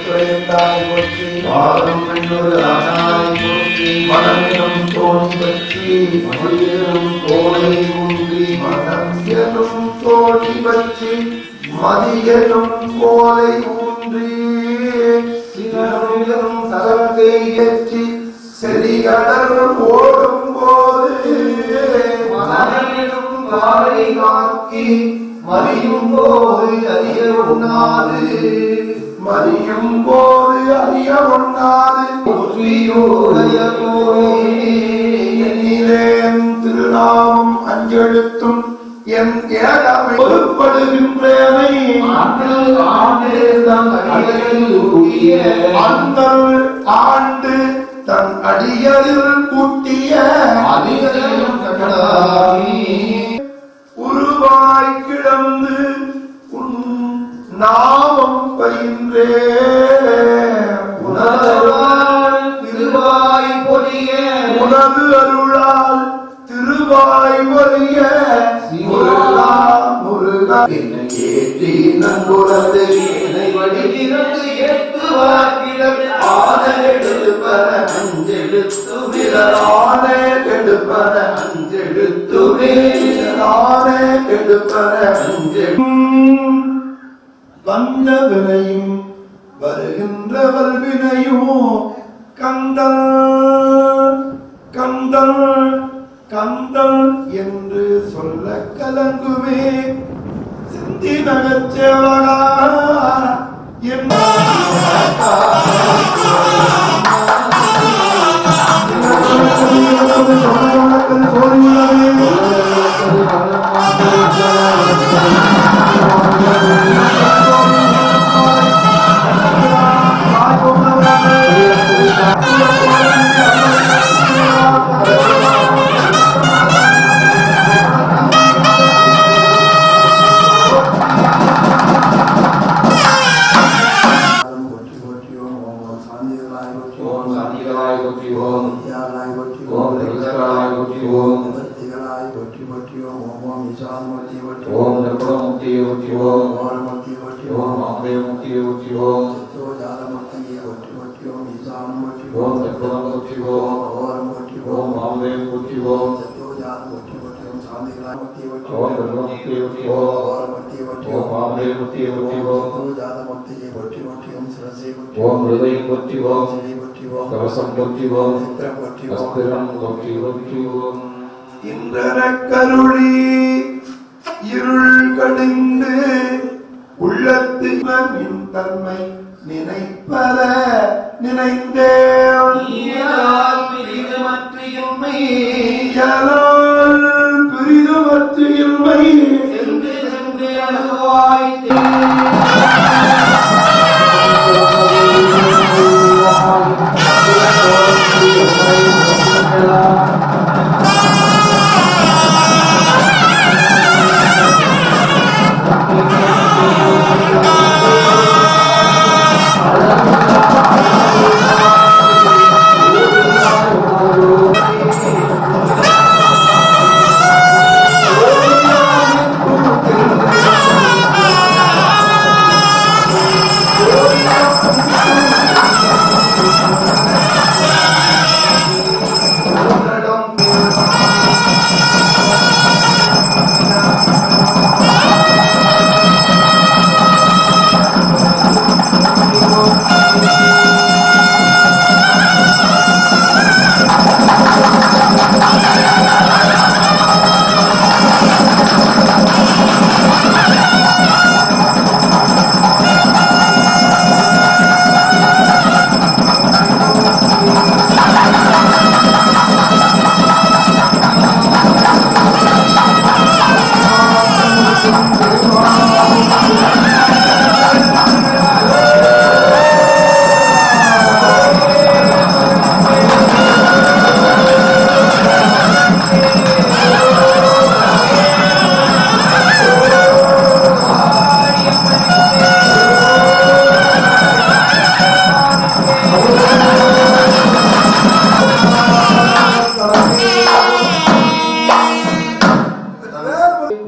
குறைந்தாய் போற்றி வாழும் பெண்ணொரு ஆனாய் போற்றி மனமெனும் தோணி பற்றி மதியனும் தோணை ஊன்றி மனம் எனும் தோணி பற்றி மதியனும் கோலை ஊன்றி சினரும் சரத்தை ஏற்றி செடிகடல் ஓடும் போது மனமெனும் காலை காக்கி மறியும் போது அறிய உண்ணாது மறியும் போது அறிய உண்ணாது திருநாமம் அஞ்செழுத்தும் என் ஏழாமை பொருட்படுகின்றனை ஆண்டு தன் அடியலில் கூட்டிய உருவாய் கிடந்து உன் நாமம் பயின்றே திருவாய் பொழிய உனது அருளால் திருவாய் பொழிய முருகா முருகா என்னை ஏற்றி நன்குணர்ந்து என்னை வடிவிரண்டு ஏற்றுவாக்கிடம் ஆன எடுப்பன அஞ்செழுத்து விரலான எடுப்பன அஞ்செழுத்து விரலான எடுப்பன அஞ்செழு வந்த வினையும் வருகின்ற வல்வினையும் கந்தல் கந்தல் கந்தல் என்று சொல்ல கலங்குமே சிந்தி நகச்சேவகா கருளி இருள் கடிந்து உள்ளத்தின் தன்மை நினைப்பத நினைந்தே பிரிதுமற்றியுமை சென்று சென்று அழுவாய்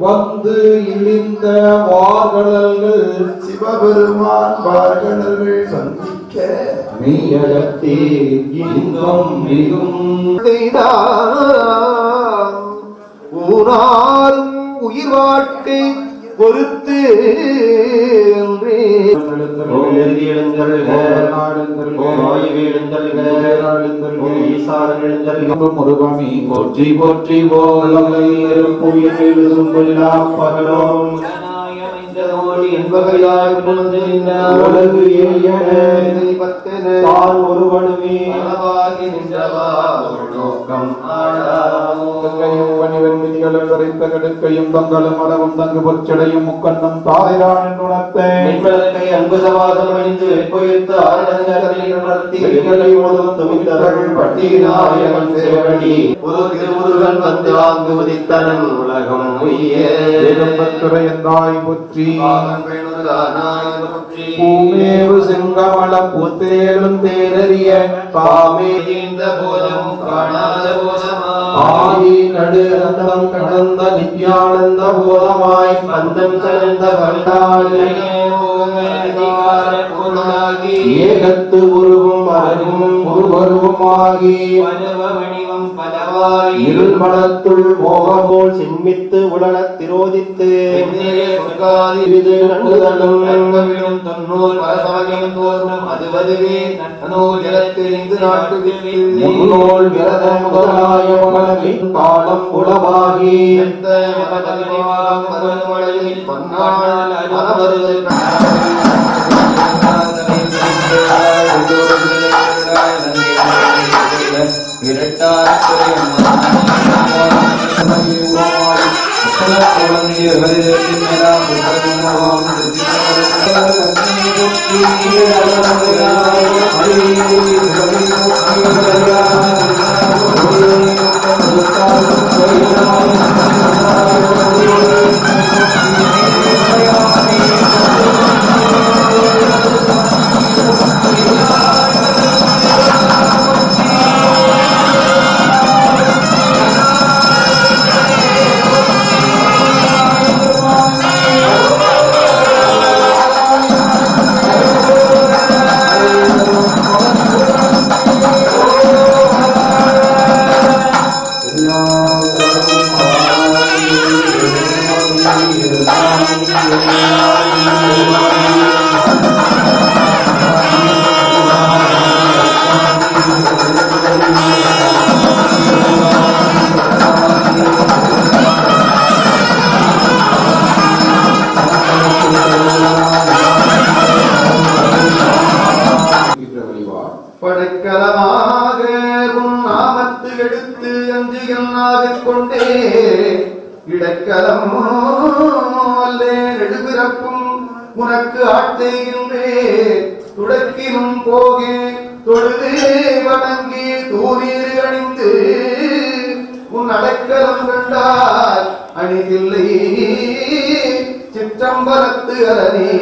வந்து இழிந்த வார்கடல்கள் சிவபெருமான் பெருமான் பார்கடல்கள் சந்திக்க மெய்யகத்தே இன்பம் மிகும் ஊனாரும் உயிர் வாழ்க்கை பொறுத்து போற்றி போற்றி பகலும் ஒருவனுமே கடுக்கையும் தங்களும் மரமும் தங்கு பொச்சடையும் முக்கண்ணும் தாரைதான் என்று உணர்த்தேன் அன்பு சவாதம் அணிந்து வெப்பொழித்து ஆரணி பட்டியநாயகன் சேவடி ஒரு திருமுருகன் வந்து வாங்குவதித்தனன் உலகம் உயர்ந்தாய் புற்றி பூமேவு செங்கமல புத்தேலும் தேரறிய பாமே இந்த போதம் காணாத போதமா ஆதி நடு அந்தம் கடந்த நித்யானந்த போதமாய் பந்தம் கலந்த ஏகத்து உருவும் அறிவும் உருவருவமாகி வடிவம் பலவாய் இருள் மனத்துள் மோகமோல் சின்மித்து உடல திரோதித்து காலம் உளவாகி படைக்கலமாக உன் நாமத்து எடுத்து அஞ்சுகளாக கொண்டே இடக்கலம் அல்லே நெடுபிறப்பும் உனக்கு ஆட்டையின்றே துடக்கிலும் போகே தொழுதே வணங்கி தூரீர் அணிந்து உன் அடைக்கலம் கண்டால் அணிதில்லை சிற்றம்பலத்து அரணே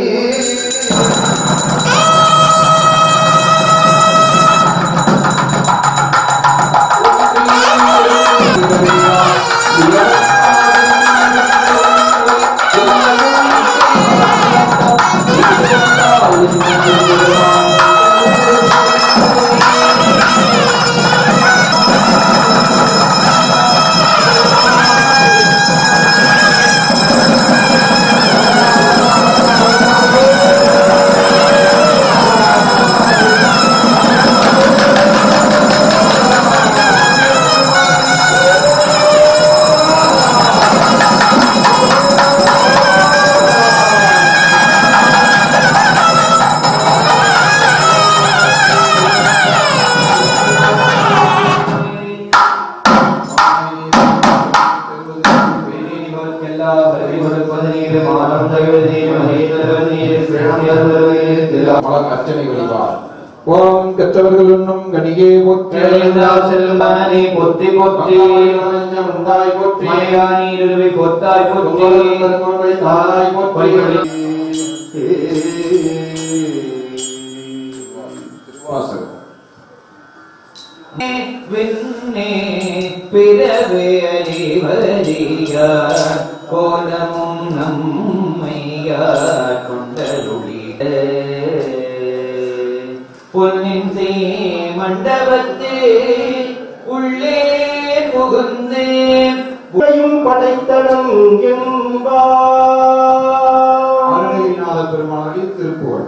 அர்ச்சனை வழிபார். ஓம் கற்றவர்கள் உண்ணும் கணிகே போற்றி செல்வனே போற்றி போற்றி உண்டாய் போற்றி நீருவி போத்தாய் போற்றி தாராய் போற்றி திருவாசகம் விண்ணே பிறவே அறிவறியார் கோலமும் நம்மையார் கொண்டருளி பொன்னின் மண்டபத்தே உள்ளே புகுந்து உடையும் படைத்தடம் என்பார். அருணகிரிநாத பெருமானுடைய திருப்புகழ்.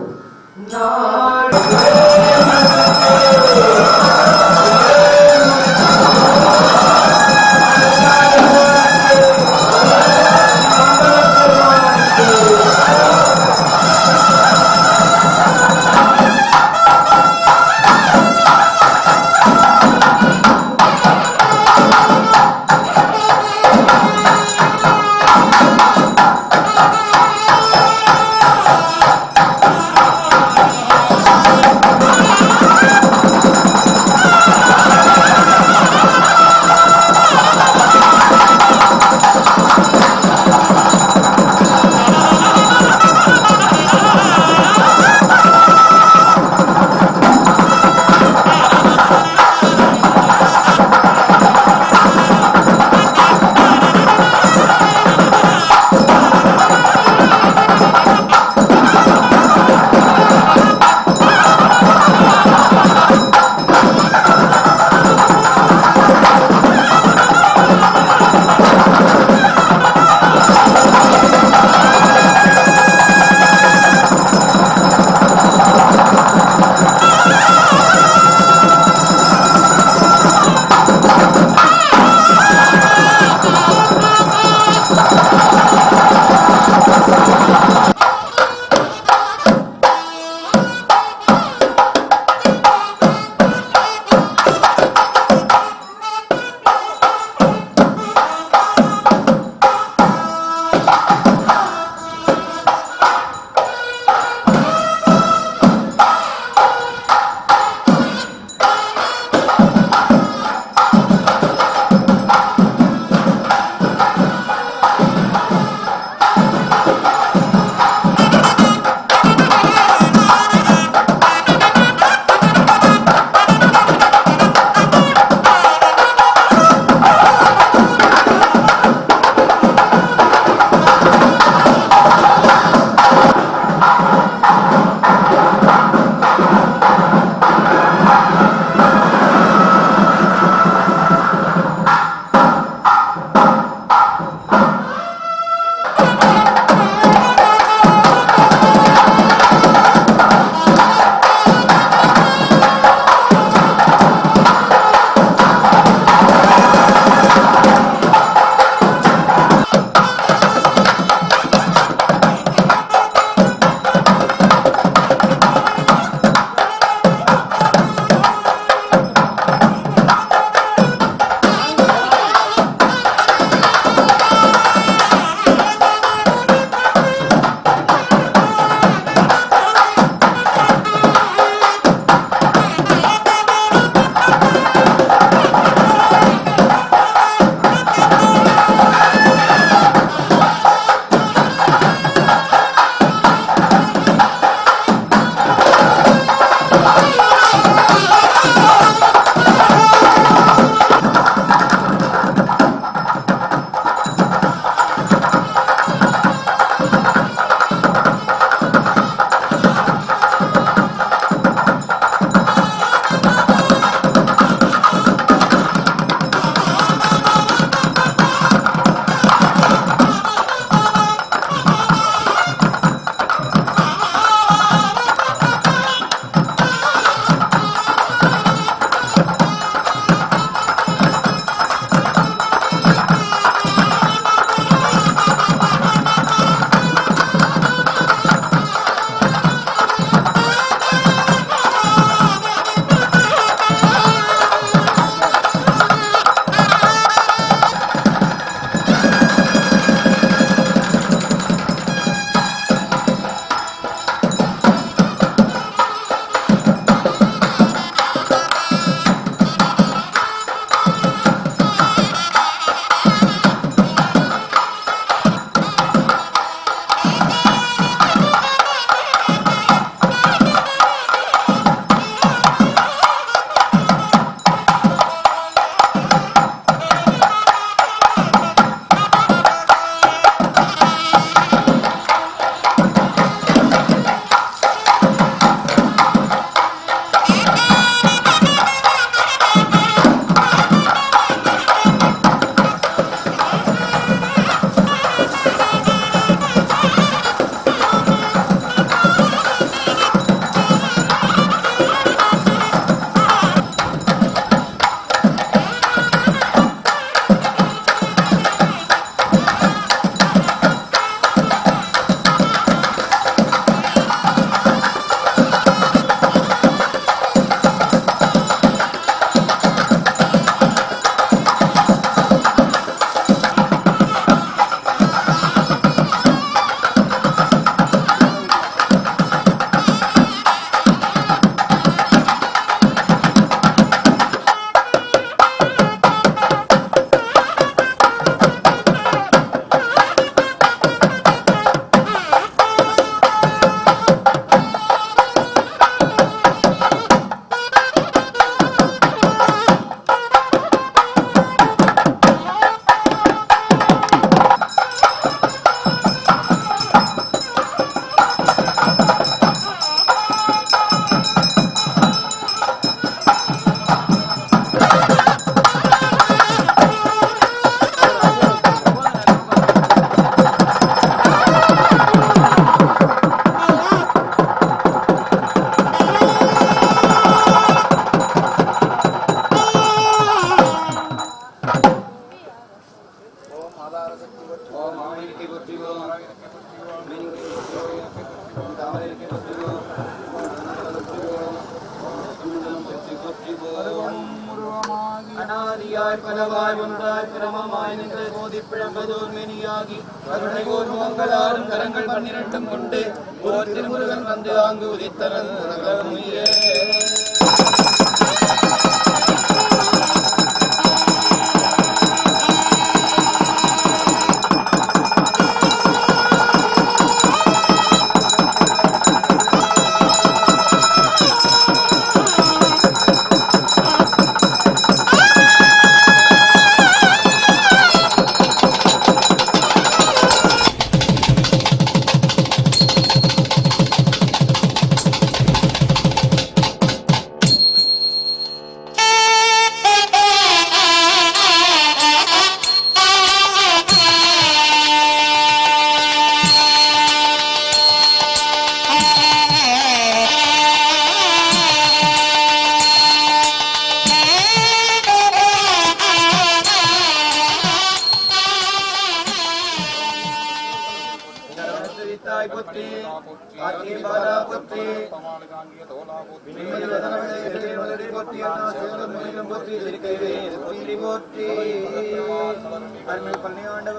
பலவாய் பலவாய் ஒன்றாய் பிரமமாய் நின்று போதி பிழம்பதோர் மேனியாகி கருணை ஓர் முகங்களாலும் கரங்கள் 12 கொண்டு ஓர் திருமுருகன் வந்து ஆங்கு உதித்தனன்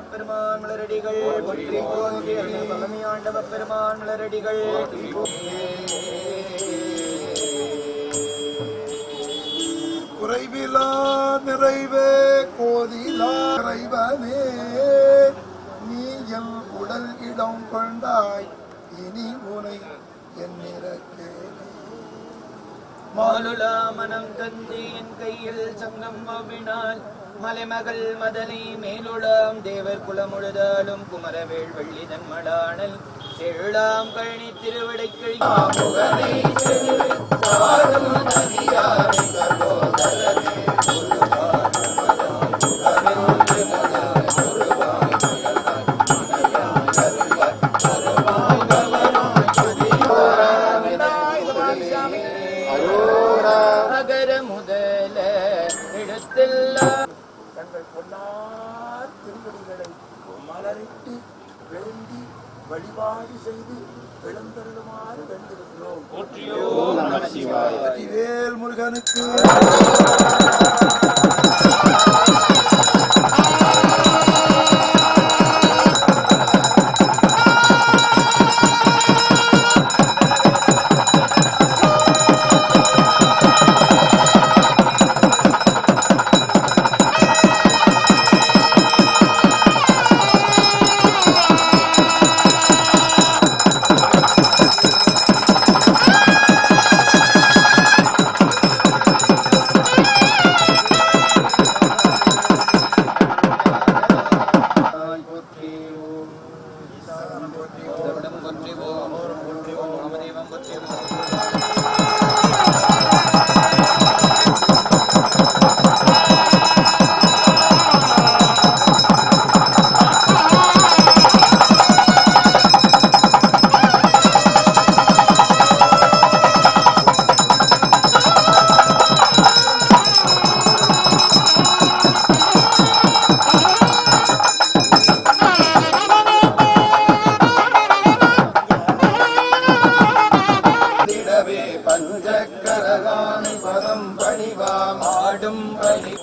பெருமான் மலரடிகள் பெருமான் மலரடிகள் குறைவிலா நிறைவே கோதிலா இறைவனே நீ என் உடல் இடம் கொண்டாய் இனி உனை என்னிறக்கே மாலுலா மனம் தந்தி என் கையில் சங்கம் அவ்வினால் மலைமகள் மதனை மேலுளாம் தேவர் குலமுழுதாலும் குமரவேள் வெள்ளிதன் மடானல் செழுளாம் கழனி திருவிடைக்கழி அகர முதல எழுத்தெல்லாம் தங்கள் பொன்னார் திருவடிகளை மலரிட்டு வேண்டி வழிபாடு செய்து எழுந்தருளுமாறு வேண்டுகின்றோம். வெற்றிவேல் முருகனுக்கு பஞ்சக்கரகானை பதம் பணிவாம் ஆடும் பணி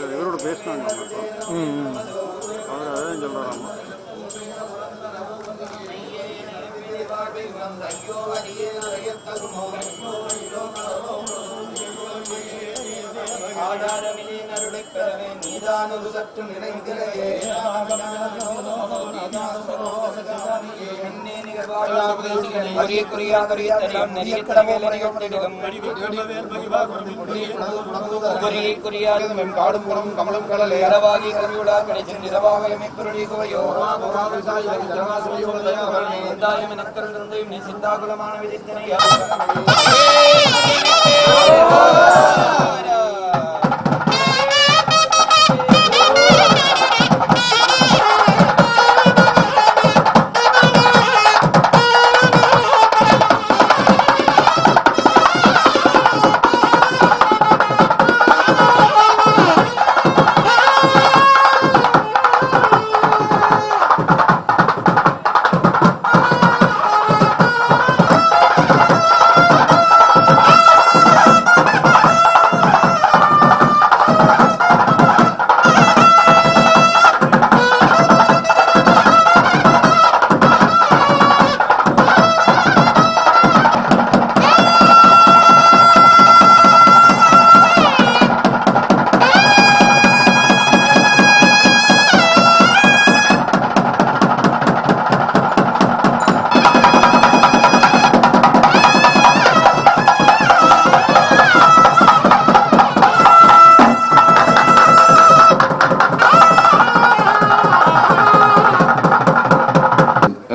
இவரோட பேசினாங்க அவர் அதான் சொல்றாராமா. நீதானொரு சற்று நினைந்திலையே காடும் புறம் கமலம் கடல் ஏறவாகி கவியுடா கிடைச்சின் இரவாக எமைப்பொருளி குவையோ சிந்தாகுலமான விதித்தனையா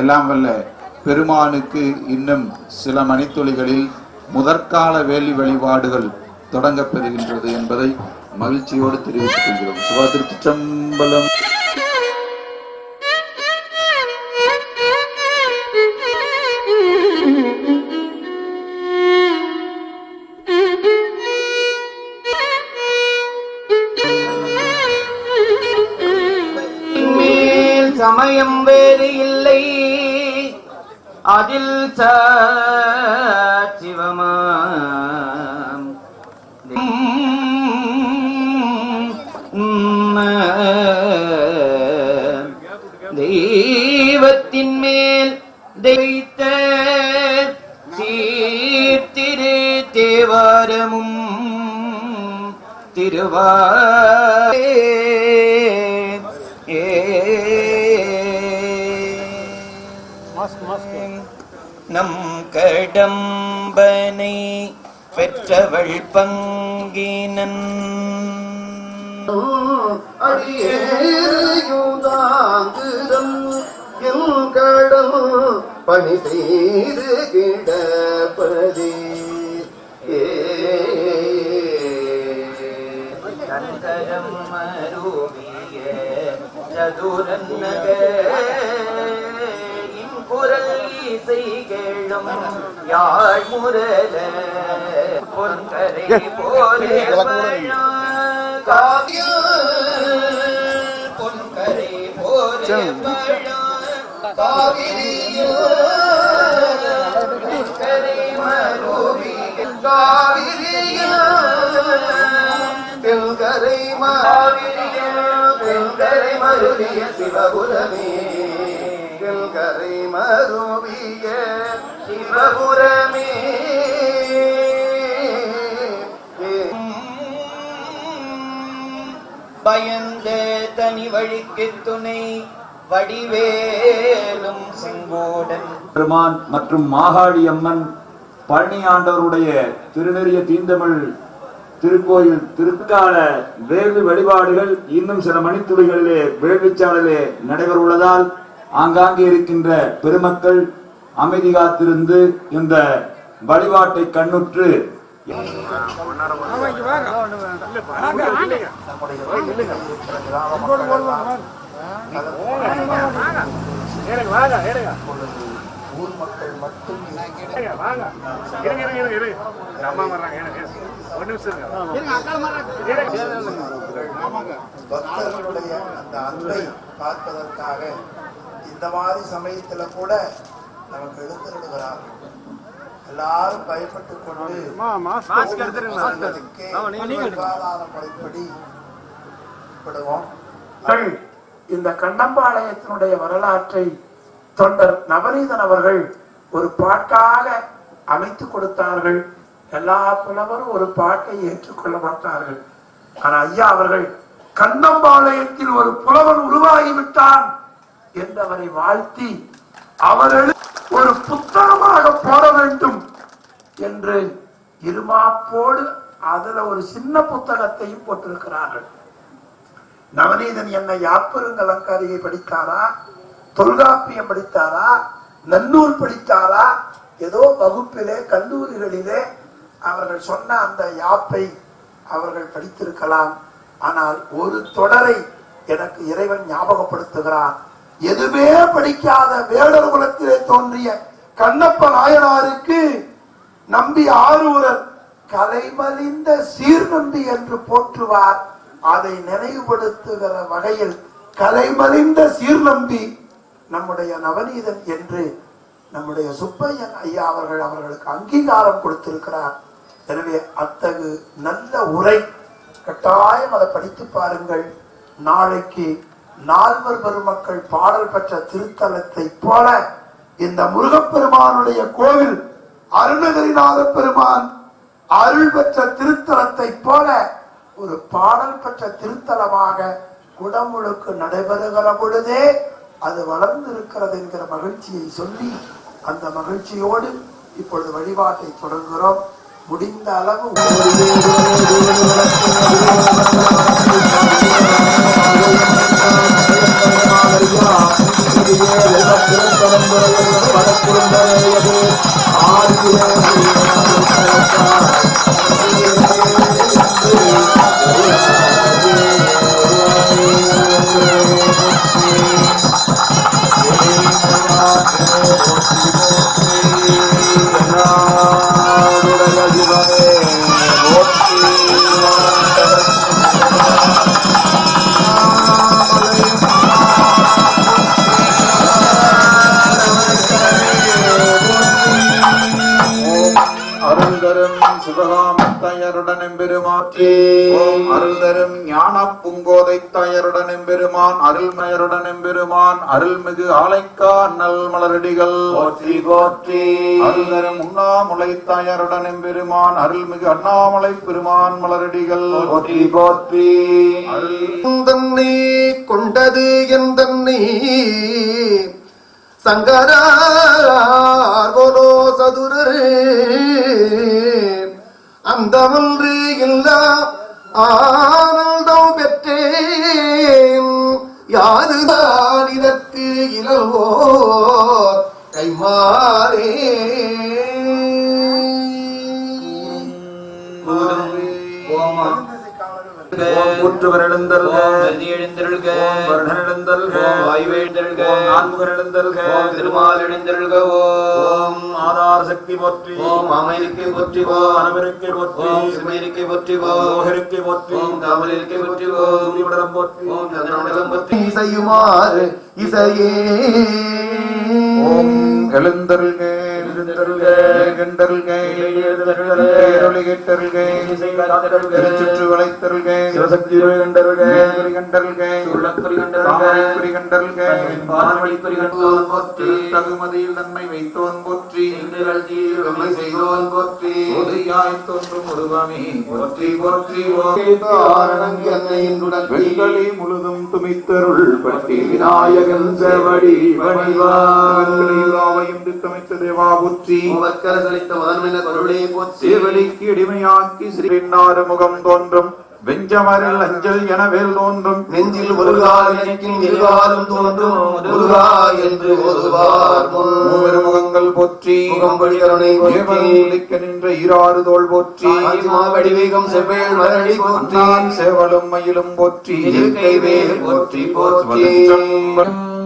எல்லாம் வல்ல பெருமானுக்கு இன்னும் சில மணித்துளிகளில் முதற்கால வேலி வழிபாடுகள் தொடங்கப் பெறுகின்றது என்பதை மகிழ்ச்சியோடு தெரிவித்துக் கொள்கிறோம். சிவா திருச்சிற்றம்பலம். சமயம் வேறு இல்லை அதில் சிவமாம் தெய்வத்தின் மேல் தெய்த்த சீர்திரு தேவாரமும் திருவாரே நம் கடம்பனை பெற்றவள் பங்கினன் அடியேயுதாங்குதம் என் கடல் பணி செய்து கிடப்பதே கந்தரம் மருவிய சதுரன் குரல் இசை கேளும் யாழ் முரல பொன்கரை போலே பொன்கரை போலே கரை மருவி தென்கரை மருவிய சிவபுரமே கரை மருவிய சிவபுரமே பயந்த தனி வழிக்கு துணை வடிவேலும் செங்கோடன் பெருமான் மற்றும் மாகாளி அம்மன் பழனி ஆண்டவருடைய திருநெறிய தீந்தமிழ் திருக்கோயில் திருக்கால வேள்வி வழிபாடுகள் இன்னும் சில மணித்துளிகளிலே வேள்விச்சாலையிலே நடைபெற உள்ளதால் ஆங்காங்கே இருக்கின்ற பெருமக்கள் அமைதி காத்திருந்து இந்த வழிபாட்டை கண்ணுற்று ஊர் மக்கள் மட்டும் பக்தர்களுடைய அந்த அன்பை பார்ப்பதற்காக இந்த மாதிரி சமயத்துல கூட நமக்கு எழுந்திருக்கிறார். எல்லாரும் பயப்பட்டு கொண்டு முறைப்படி படுவோம். இந்த கண்ணம்பாளையத்தினுடைய வரலாற்றை தொண்டர் நவநீதன் அவர்கள் ஒரு பாட்டாக அமைத்து கொடுத்தார்கள். எல்லா புலவரும் ஒரு பாட்டை ஏற்றுக்கொள்ள மாட்டார்கள். ஆனா ஐயா அவர்கள் கண்ணம்பாளையத்தில் ஒரு புலவன் உருவாகிவிட்டான் என்றவரை வாழ்த்தி அவர்கள் ஒரு புத்தகமாக போட வேண்டும் என்று இருமாப்போடு அதுல ஒரு சின்ன புத்தகத்தையும் போட்டிருக்கிறார்கள். நவநீதன் என்ன யாப்பெருங்கலங்காரியை படித்தாரா, தொல்காப்பியம் படித்தாரா, நன்னூல் படித்தாரா, ஏதோ வகுப்பிலே கல்லூரிகளிலே அவர்கள் சொன்ன அந்த யாப்பை அவர்கள் படித்திருக்கலாம். ஆனால் ஒரு தொடரை எனக்கு இறைவன் ஞாபகப்படுத்துகிறான். எதுவே படிக்காத வேடர் குலத்திலே தோன்றிய கண்ணப்ப நாயனாருக்கு நம்பி ஆரூரர் கலைமலிந்த சீர்நம்பி என்று போற்றுவார். அதை நினைவுபடுத்துகிற வகையில் கலைமலிந்த சீர்நம்பி நம்முடைய நவநீதன் என்று நம்முடைய சுப்பையன் ஐயா அவர்களுக்கு அங்கீகாரம் கொடுத்திருக்கிறார். எனவே அத்தகு நல்ல உரை கட்டாயம் அதை படித்து பாருங்கள். நாளைக்கு நால்வர் பெருமக்கள் பாடல் பெற்ற திருத்தலத்தை போல இந்த முருகப்பெருமானுடைய கோவில் அருணகிரிநாத பெருமான் அருள் பெற்ற திருத்தலத்தை போல ஒரு பாடல் பெற்ற திருத்தலமாக குடமுழுக்கு நடைபெறுகிற பொழுதே அது வளர்ந்திருக்கிறது என்கிற மகிழ்ச்சியை சொல்லி அந்த மகிழ்ச்சியோடு இப்பொழுது வழிபாட்டை தொடங்குகிறோம். முடிந்த அளவு அருள்தரும் ஞான பூங்கோதை தாயருடன் எம்பெருமான் அருள்மயருடன் எம்பெருமான் அருள்மிகு ஆலைக்கான் நல் மலரடிகள் போற்றி போற்றி. அருள்தரும் உண்ணாமுலை தாயருடன் எம்பெருமான் அருள்மிகு அண்ணாமலை பெருமான் மலரடிகள் போற்றி போற்றி. தன்னை கொண்டது எந்தன்னை சங்கரார்கோலோ சதுரரே அந்தமன்று இல்லா ஆனந்தம் பெற்றேன் யாருதான் இதற்கு இளவோ கைமாறே. ஆதார சக்தி போற்றி ஓம் அமைதிக்கு போற்றிவோ அனவருக்கு போற்றி ஓம் சிறுமைக்கு போற்றிவோ மோகருக்கு போற்றி தாமரைக்கு போற்றிவோ துணிவுடலம் போற்றி ஓம் சந்திரமண்டலம் போற்றி. இசையுமாறு இசையே ஓம் எழுந்தருள்கே சுற்று வளைத்தருள்கே சிவசக்தி கண்டருள்கே தகுமதியில் நன்மை வைத்தோன் போற்றி செய்தோன் போற்றி உதயாய் தோன்றும் உருவமே போற்றி போற்றி. வெண்களி முழுதும் துமித்தருள் பட்டி விநாயகன் செவடி பணிவாயும் திட்டமிட்ட தேவா போற்றி. சேவடிக்கு இடிமையாக்கி சிறினாறு முகம் தோன்றும் வெஞ்சமரில் அஞ்சல் என வேல் தோன்றும் நெஞ்சில் ஒரு கால் நினைக்கும் இருகாலும் தோன்றும் முருகா என்று ஓதுவார் மூவரு முகங்கள் போற்றி முகம்படி கருணை ஏவலிக்க நின்ற ஈராறு தோள் போற்றி வடிவேகம் செவ்வேல் மரடி போற்றி சேவலும் மயிலும் போற்றி கைவேல் போற்றி போற்றி.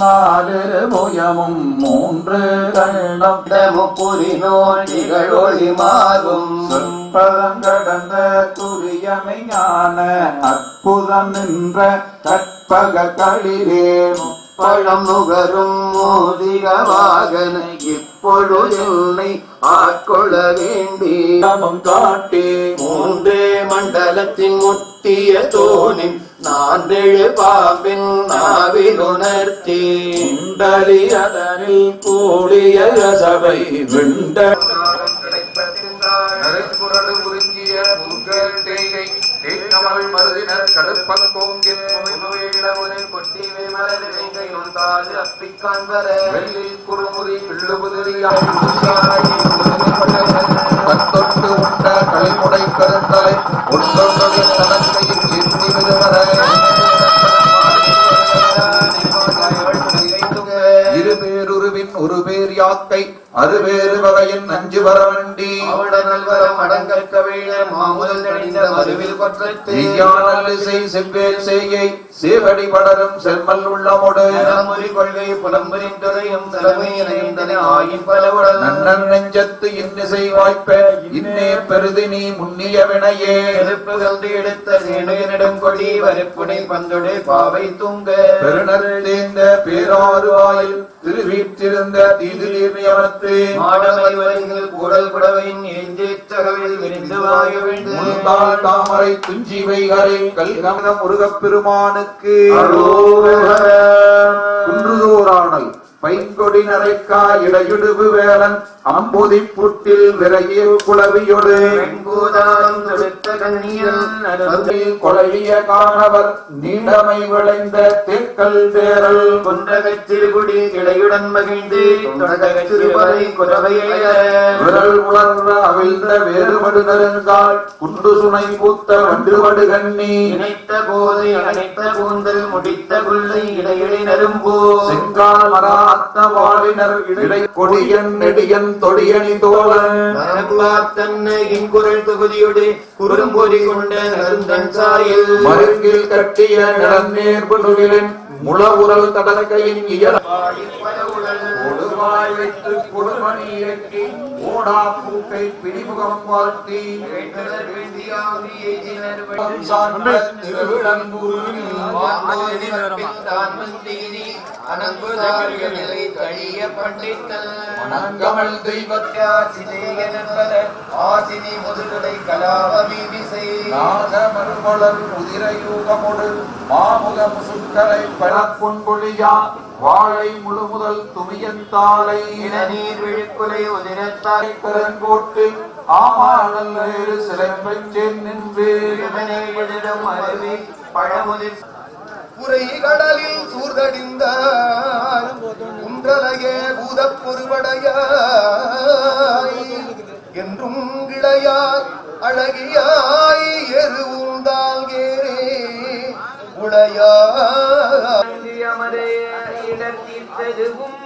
நாலு புயமும் மூன்று கண்டம் முப்புரி நோய் திகழொளி மாறும் பதங்கடந்த துரியமை ஞான அற்புதம் நின்ற கற்பக களிரே பழம் நுகரும் மோதிக வாகன இப்பொழுதை ஆட்கொள்ள வேண்டி நமம் காட்டி மூன்றே மண்டலத்தின் முட்டிய தோனின் நான்கெழு பாம்பின் நாவில் உணர்த்தி குண்டலி அதனில் கூடிய சபை விண்ட கத்தொட்டு உண்ட களிமுடை கருந்தலை உண்டொன்றது தனக்கையில் எண்ணி விடுவர இருபேருருவின் ஒரு பேர் யாக்கை அறுவேறு வகையின் அஞ்சு வரவண்டி நல்வரம் அடங்கற்க வேள மாமுதல் நடிந்த மறுவில் கொற்றத்தை செவ்வேல் செய்யை சேவடி படரும் செம்மல் உள்ளமுடு நலமுறி கொள்கை புலம்பரின் துறையும் தலைமையினை ஆயின் பலவுடன் நன்னன் நெஞ்சத்து இன்னிசை வாய்ப்ப இன்னே பெருதி நீ முன்னிய வினையே நெருப்புகள் எடுத்த சேனையனிடம் கொடி வரப்புடை பந்தொடை பாவை தூங்க பெருநர் தேர்ந்த பேராறு வாயில் திருவீற்றிருந்த தீதிலீர் நியமனத்து மாடமை வரைகள் கூடல் புடவையின் எஞ்சேச்சகவில் விரிந்து வாய வேண்டும் முன்பால் தாமரை துஞ்சி வைகரை கல்கமத முருகப் பெருமானுக்கு குன்றுதோரானல் பைங்கொடி நரைக்கா இடையுடுவு வேலன் அம்புதி புற்றில் விரைய குளவியொடு வெண்கூதாரம் தொடுத்த கண்ணியல் கொலைய காணவர் நீண்டமை விளைந்த தேக்கல் தேரல் கொன்றகச் சிறுகுடி கிளையுடன் மகிழ்ந்து தொண்டகச் சிறுவரை குறவைய விரல் உலர்ந்த அவிழ்ந்த வேறுபடு நெருங்கால் குண்டு சுனை பூத்த வண்டுபடு கண்ணி இணைத்த போதை அணைத்த கூந்தல் முடித்த குள்ளை இடையிடை நரும்போ செங்கால் மராத்த வாழினர் இடை கொடியன் நெடியன் தொடியணி தோழன் மரபாத்தன்ன இங்குரல் தொகுதியோடு குறும்பொறி கொண்ட நருந்தன் சாயல் மருங்கில் கட்டிய நிலநேர்பு நுகிலின் முளவுரல் தடக்கையின் இயல் கொடுவாய் வைத்து கொடுமணி இயக்கி ஓடா பூக்கை பிடிமுகம் வாழ்த்தி மணங்கமல் ஆசினி முதுகலை கலாபமி விசை நாகமருமலர் உதிரயூகமொடு மாமுகம் சுக்கரை பழப்பொன்பொழியா வாழை முழுமுதல் துமியந்தாலை இளநீர் விழுக்குலை உதிரத்தாய் கரங்கோட்டு ஆமானல் வேறு சிலைப்பைச் சேர் நின்று எழுதிடம் அருவி பழமுதிர் உரை கடலில் சூர்தடிந்த குன்றலையே பூதப் பொறுபடையாய் என்றும் இளையாய் அழகியாய் எருவுந்தாங்கேரே உளையாய் அமரே இடர்த்தீர்த்ததுவும்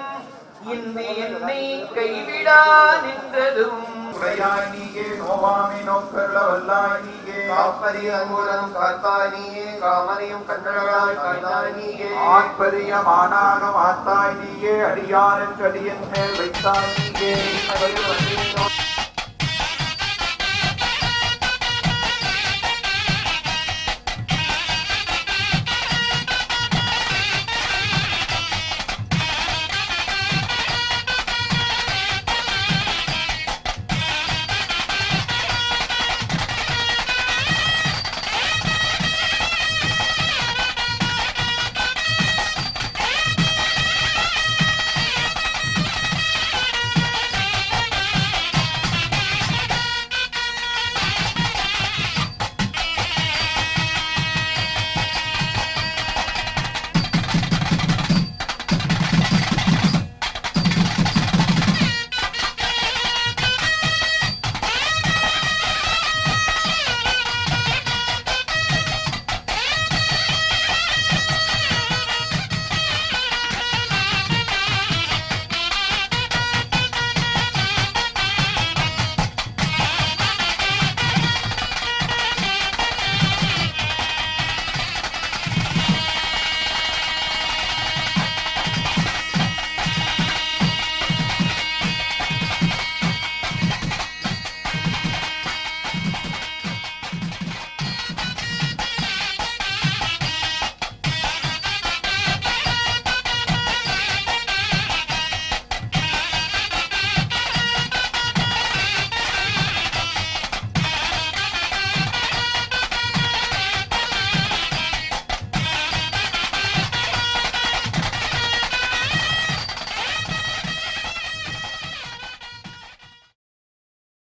இன்று என்னை கைவிடா நின்றதும் உடையாய் நீயே நோவாமி நோக்கருள வல்லாய் நீயே காப்பரிய அங்குலம் காத்தானியே காமரையும் கண்டழகாய் காய்ந்தானியே ஆட்பரிய மானாக மாத்தாய் நீயே அடியானுக்கு அடியன் மேல் வைத்தாய் நீயே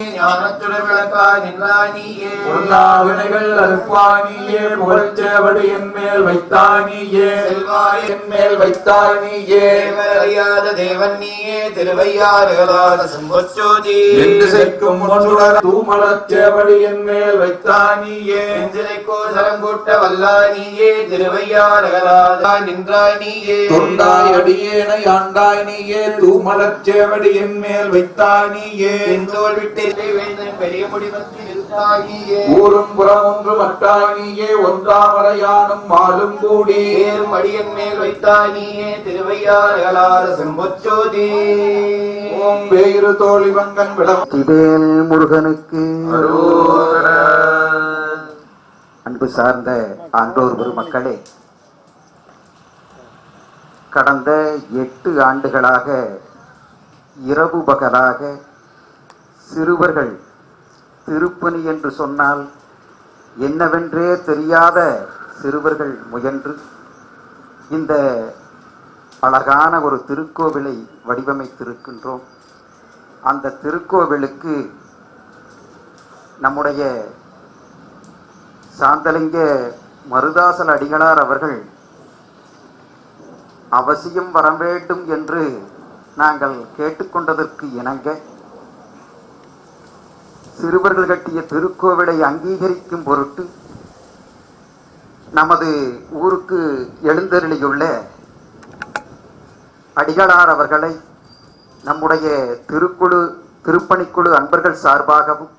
ஞானத்துடன் விளக்காய் நின்றானியே பொல்லாவினைகள் அறுப்பானியே புகழ்ச்சேவடி என் மேல் வைத்தானியே செல்வாய் என் மேல் வைத்தானியே தேவரறியாத தேவன் நீயே திருவையாறுகளாத செம்பொச்சோதி என்று சேர்க்கும் ஒன்றுடன் தூமலச்சேவடி என் மேல் வைத்தானியே நெஞ்சிலைக்கோ சரங்கூட்ட வல்லானியே திருவையாறுகளாத நின்றானியே தொண்டாய் அடியேனை ஆண்டாய் நீயே தூமலச்சேவடி என் மேல் வைத்தானியே தோல் விட்டு வேந்தன் பெரிய முடிவத்து நிறுத்தாகியே ஊரும் புறம் ஒன்று மட்டானியே ஒன்றாமரையானும் மாலும் கூடி ஏறும் அடியன் மேல் வைத்தானியே திருவையாறுகளாத செம்பொச்சோதி ஓம் வேயிறு தோழி வங்கன் விடம் திடேல் முருகனுக்கு அரோகரா. அன்பு சார்ந்த ஆண்டோர் பெருமக்களே, கடந்த 8 ஆண்டுகளாக இரவு பகலாக சிறுவர்கள் திருப்பணி என்று சொன்னால் என்னவென்றே தெரியாத சிறுவர்கள் முயன்று இந்த அழகான ஒரு திருக்கோவிலை வடிவமைத்திருக்கின்றோம். அந்த திருக்கோவிலுக்கு நம்முடைய சாந்தலிங்க மருதாசல் அடிகளார் அவர்கள் அவசியம் வர வேண்டும் என்று நாங்கள் கேட்டுக்கொண்டதற்கு இணங்க சிறுவர்கள் கட்டிய திருக்கோவிலை அங்கீகரிக்கும் பொருட்டு நமது ஊருக்கு எழுந்தருளியுள்ள அடிகளார் அவர்களை நம்முடைய திருப்பணிக்குழு அன்பர்கள் சார்பாகவும்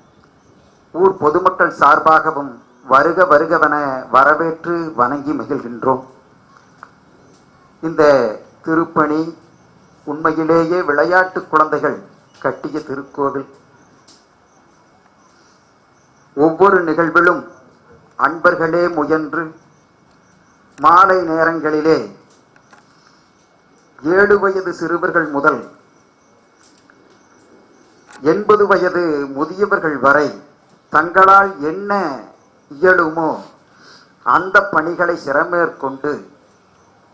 ஊர் பொதுமக்கள் சார்பாகவும் வருக வருகவென வரவேற்று வணங்கி மகிழ்கின்றோம். இந்த திருப்பணி உண்மையிலேயே விளையாட்டு குழந்தைகள் கட்டிய திருக்கோவில். ஒவ்வொரு நிகழ்விலும் அன்பர்களே முயன்று மாலை நேரங்களிலே 7 வயது சிறுவர்கள் முதல் 80 வயது முதியவர்கள் வரை தங்களால் என்ன இயலுமோ அந்த பணிகளை சிரமேற்கொண்டு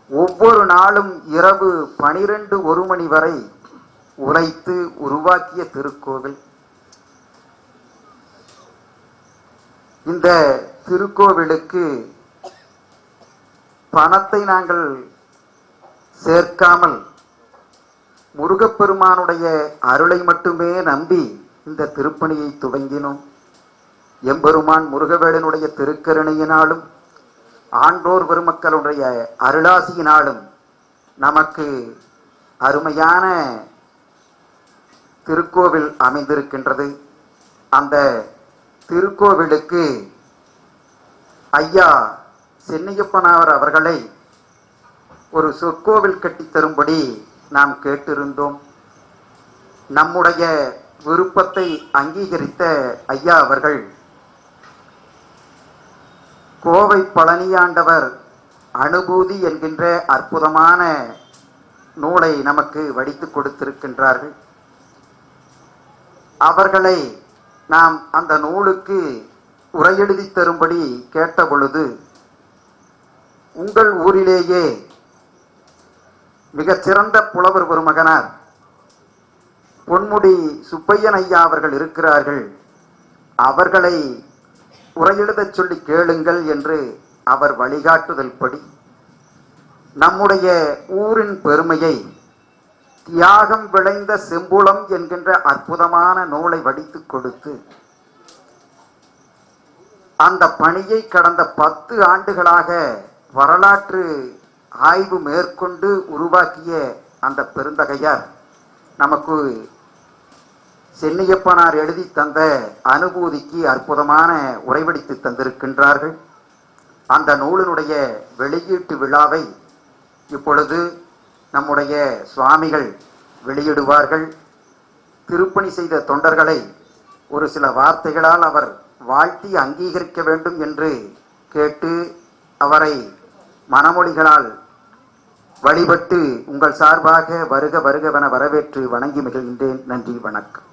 ஒவ்வொரு நாளும் இரவு 12-1 மணி வரை உழைத்து உருவாக்கிய திருக்கோவில். இந்த திருக்கோவிலுக்கு பணத்தை நாங்கள் சேர்க்காமல் முருகப்பெருமானுடைய அருளை மட்டுமே நம்பி இந்த திருப்பணியை துவங்கினோம். எம்பெருமான் முருகவேடனுடைய திருக்கருணையினாலும் ஆன்றோர் பெருமக்களுடைய அருளாசியினாலும் நமக்கு அருமையான திருக்கோவில் அமைந்திருக்கின்றது. அந்த திருக்கோவிலுக்கு ஐயா சென்னியப்பனார் அவர்களை ஒரு சொற்கோவில் கட்டித்தரும்படி நாம் கேட்டிருந்தோம். நம்முடைய விருப்பத்தை அங்கீகரித்த ஐயா அவர்கள் கோவை பழனியாண்டவர் அனுபூதி என்கின்ற அற்புதமான நூலை நமக்கு வடித்து கொடுத்திருக்கின்றார்கள். அவர்களை நாம் அந்த நூலுக்கு உரையெழுதி தரும்படி கேட்ட பொழுது, உங்கள் ஊரிலேயே மிகச்சிறந்த புலவர் பெருமகனார் பொன்முடி சுப்பையன் ஐயா அவர்கள் இருக்கிறார்கள், அவர்களை உரையெழுதச் சொல்லி கேளுங்கள் என்று அவர் வழிகாட்டுதல் படி நம்முடைய ஊரின் பெருமையை தியாகம் விளைந்த செம்புளம் என்கின்ற அற்புதமான நூலை வடித்து கொடுத்து அந்த பணியை கடந்த 10 ஆண்டுகளாக வரலாற்று ஆய்வு மேற்கொண்டு உருவாக்கிய அந்த பெருந்தகையார் நமக்கு சென்னியப்பனார் எழுதி தந்த அனுபூதிக்கு அற்புதமான உரைவடித்து தந்திருக்கின்றார்கள். அந்த நூலினுடைய வெளியீட்டு விழாவை இப்பொழுது நம்முடைய சுவாமிகள் வெளியிடுவார்கள். திருப்பணி செய்த தொண்டர்களை ஒரு சில வார்த்தைகளால் அவர் வாழ்த்தி அங்கீகரிக்க வேண்டும் என்று கேட்டு அவரை மனமொழிகளால் வழிபட்டு உங்கள் சார்பாக வருக வருகவென வரவேற்று வணங்கி மகிழ்கின்றேன். நன்றி, வணக்கம்.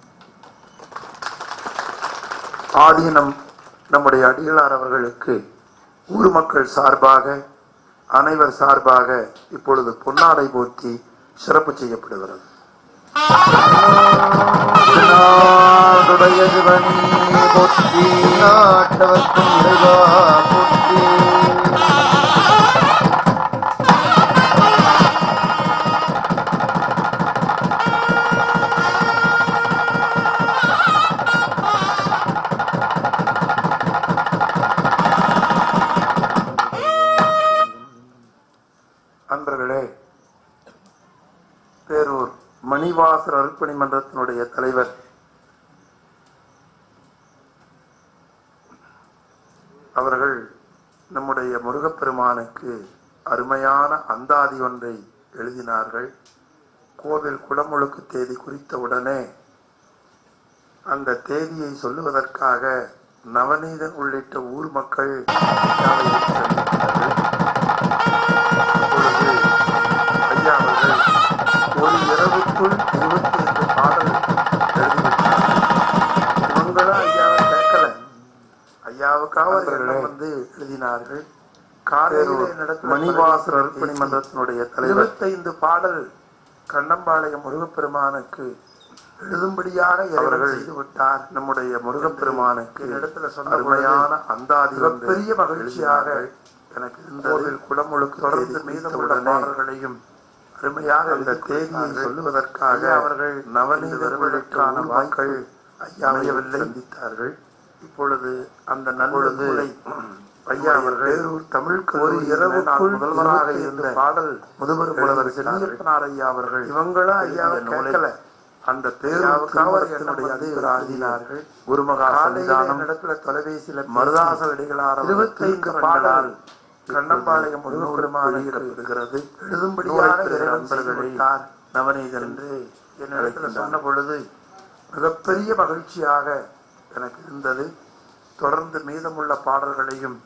ஆதீனம் நம்முடைய அடிகளார் அவர்களுக்கு ஊர் மக்கள் சார்பாக அனைவர் சார்பாக இப்பொழுது பொன்னாடை போர்த்தி சிறப்பு செய்யப்படுகிறது. அன்பர்களே, பேரூர் மணிவாசர் அருட்பணி மன்றத்தினுடைய தலைவர் அவர்கள் நம்முடைய முருகப்பெருமானுக்கு அருமையான அந்தாதி ஒன்றை எழுதினார்கள். கோவில் குடமுழுக்கு தேதி குறித்த உடனே அந்த தேதியை சொல்லுவதற்காக நவநீதன் உள்ளிட்ட ஊர் மக்கள் ஐயா அவர்கள் ஒரு இரவுக்குள் 22 பாடல் எழுதிவிட்டார். இவங்களும் ஐயாவை கேட்கல, ஐயாவுக்காக வந்து எழுதினார்கள். மணிவாசர் அருட்பணி மன்றத்தினுடைய தலைவர் 25 பாடல் கண்ணம்பாளையம் முருகப்பெருமானுக்கு எழுதும்படியாக அவர்கள் செய்துவிட்டார். நம்முடைய முருகப்பெருமானுக்கு இடத்துல சொன்ன அருமையான அந்தாதி பெரிய மகிழ்ச்சியாக எனக்கு இந்த குடமுழுக்கு தொடர்ந்து மீதமுள்ள பாடல்களையும் அருமையாக அந்த தேதியை சொல்லுவதற்காக அவர்கள் நவநீதர்களுக்கான வாய்கள் ஐயாவையவில்லை சந்தித்தார்கள். இப்பொழுது அந்த நல்வொழுது ஐயா அவர்கள் தமிழ் ஒரு இரவுக்குள் முதல்வராக இருந்த பாடல் முதுபெரும் புலவர் செல்லியப்பனார் ஐயா அவர்கள் இவங்களும் ஐயாவை கேட்கல. அந்த பேருடைய அதிகாரிகள் ஒரு மகா சன்னிதானம் இடத்துல தொலைபேசியில மருதாச அடிகளார் 25 பாடல் கண்ணம்பாளையம் முருகப்பெருமானுகிறது எழுதும்படியாக நண்பர்களை நவநீதன் என்று என்னிடத்துல சொன்ன பொழுது மிகப்பெரிய மகிழ்ச்சியாக எனக்கு இருந்தது. தொடர்ந்து மீதமுள்ள பாடல்களையும்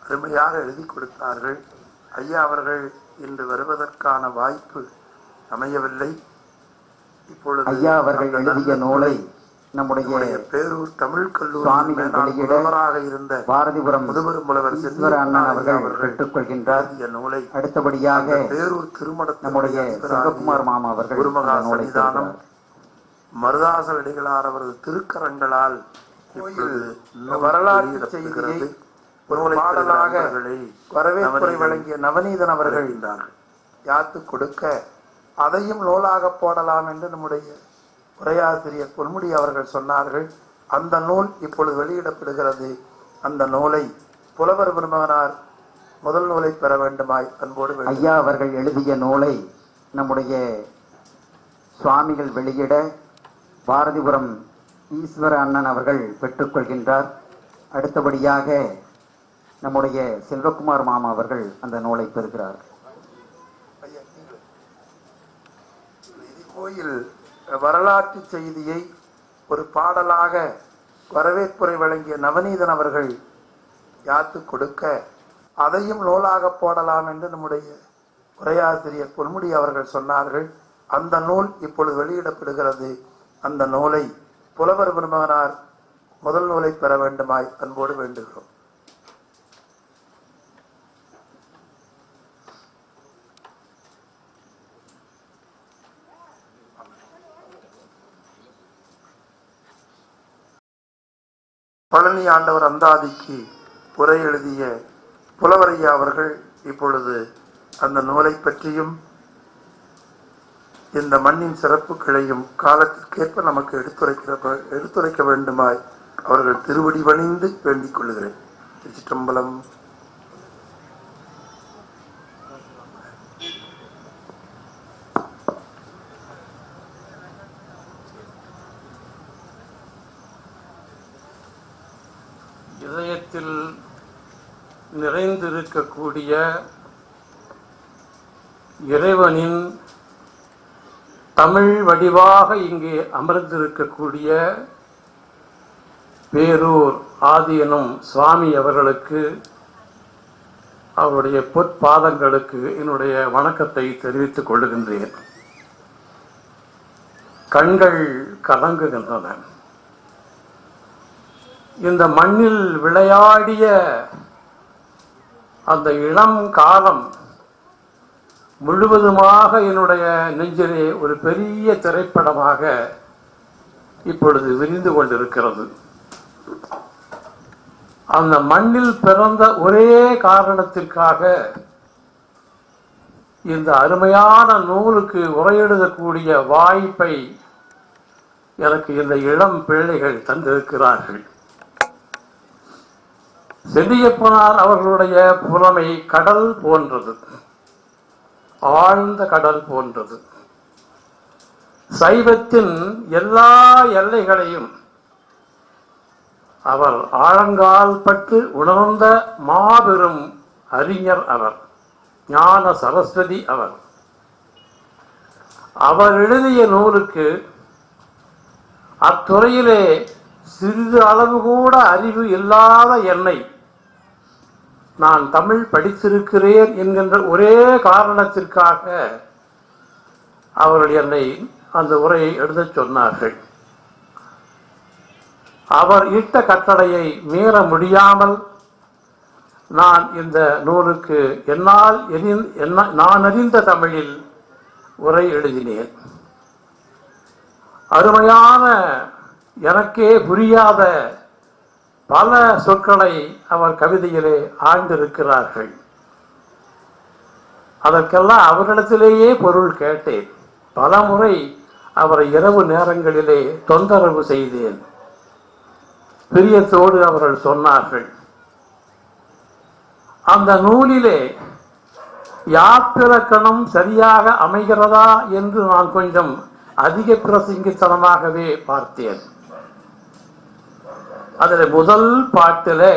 அருமையாக எழுதி கொடுத்தார்கள். ஐயா அவர்கள் இன்று வருவதற்கான வாய்ப்பு அமையவில்லை. இப்பொழுது ஐயா அவர்கள் எழுதிய நூலை நம்முடைய பேரூர் தமிழ் கல்லூரி சுவாமிகள் இருந்த பாரதிபுரம் முதுபெரும் புலவர் ஈஸ்வர அண்ணன் அவர்கள் பெற்றுக்கொள்கின்றார். நூலை அடுத்தபடியாக பேரூர் திருமண நம்முடைய சிவகுமார் மாமா அவர்கள் ஒரு மகா சன்னிதானம் மருதாச அடிகளார் அவரது திருக்கரங்களால் வரலாற்று செய்தியை ஒரு பாடலாக வரவேற்புரை வழங்கிய நவநீதன் அவர்கள் யாத்து கொடுக்க அதையும் நூலாக போடலாம் என்று நம்முடைய உரையாசிரியர் பொன்முடி அவர்கள் சொன்னார்கள். அந்த நூல் இப்பொழுது வெளியிடப்படுகிறது. அந்த நூலை புலவர் பெருமகனார் முதல் நூலை பெற வேண்டுமாய் அன்போடு ஐயா அவர்கள் எழுதிய நூலை நம்முடைய சுவாமிகள் வெளியிட பாரதிபுரம் ஈஸ்வர அண்ணன் அவர்கள் பெற்றுக்கொள்கின்றார். அடுத்தபடியாக நம்முடைய செல்வகுமார் மாமா அவர்கள் அந்த நூலை பெறுகிறார். கோயில் வரலாற்று செய்தியை ஒரு பாடலாக வரவேற்புரை வழங்கிய நவநீதன் அவர்கள் யாத்து கொடுக்க அதையும் நூலாக போடலாம் என்று நம்முடைய உரையாசிரியர் பொன்முடி அவர்கள் சொன்னார்கள். அந்த நூல் இப்பொழுது வெளியிடப்படுகிறது. அந்த நூலை புலவர் பெருமகனார் முதல் நூலை பெற வேண்டுமாய் அன்போடு வேண்டுகிறோம். பழனி ஆண்டவர் அந்தாதிக்கு உரை எழுதிய புலவரையா அவர்கள் இப்பொழுது அந்த நூலை பற்றியும் இந்த மண்ணின் சிறப்புகளையும் காலத்திற்கேற்ப நமக்கு எடுத்துரைக்க வேண்டுமாய் அவர்கள் திருவடி பணிந்து வேண்டிக் கொள்கிறேன். திருச்சிற்றம்பலம். இதயத்தில் நிறைந்திருக்கக்கூடிய இறைவனின் தமிழ் வடிவாக இங்கே அமர்ந்திருக்கக்கூடிய பேரூர் ஆதீனம் சுவாமி அவர்களுக்கு அவருடைய பொற்பாதங்களுக்கு என்னுடைய வணக்கத்தை தெரிவித்துக் கொள்கின்றேன். கண்கள் கலங்குகின்றன. இந்த மண்ணில் விளையாடிய அந்த இளம் காலம் முழுவதுமாக என்னுடைய நெஞ்சிலே ஒரு பெரிய திரைப்படமாக இப்பொழுது விரிந்து கொண்டிருக்கிறது. அந்த மண்ணில் பிறந்த ஒரே காரணத்திற்காக இந்த அருமையான நூலுக்கு உரையெழுதக்கூடிய வாய்ப்பை எனக்கு இந்த இளம் பிள்ளைகள் தந்திருக்கிறார்கள். செல்லியப்பனார் அவர்களுடைய புலமை கடல் போன்றது, ஆழ்ந்த கடல் போன்றது. சைவத்தின் எல்லா எல்லைகளையும் அவர் ஆழங்கால் பட்டு உணர்ந்த மாபெரும் அறிஞர் அவர். ஞான சரஸ்வதி அவர். அவர் எழுதிய நூலுக்கு அத்துறையிலே சிறிது அளவு கூட அறிவு இல்லாத என்னை நான் தமிழ் படித்திருக்கிறேன் என்கின்ற ஒரே காரணத்திற்காக அவர்கள் என்னை அந்த உரையை எழுதச் சொன்னார்கள். அவர் இட்ட கட்டளையை மீற முடியாமல் நான் இந்த நூலுக்கு நான் அறிந்த தமிழில் உரை எழுதினேன். அருமையான எனக்கே புரியாத பல சொற்களை அவர் கவிதையிலே ஆழ்ந்திருக்கிறார்கள். அதற்கெல்லாம் அவரிடத்திலேயே பொருள் கேட்டேன். பல முறை அவரை இரவு நேரங்களிலே தொந்தரவு செய்தேன். பிரியத்தோடு அவர்கள் சொன்னார்கள். அந்த நூலிலே யாப்பிலக்கணம் சரியாக அமைகிறதா என்று நான் கொஞ்சம் அதிக பிரசங்கித்தனமாகவே பார்த்தேன். அதில் முதல் பாட்டில்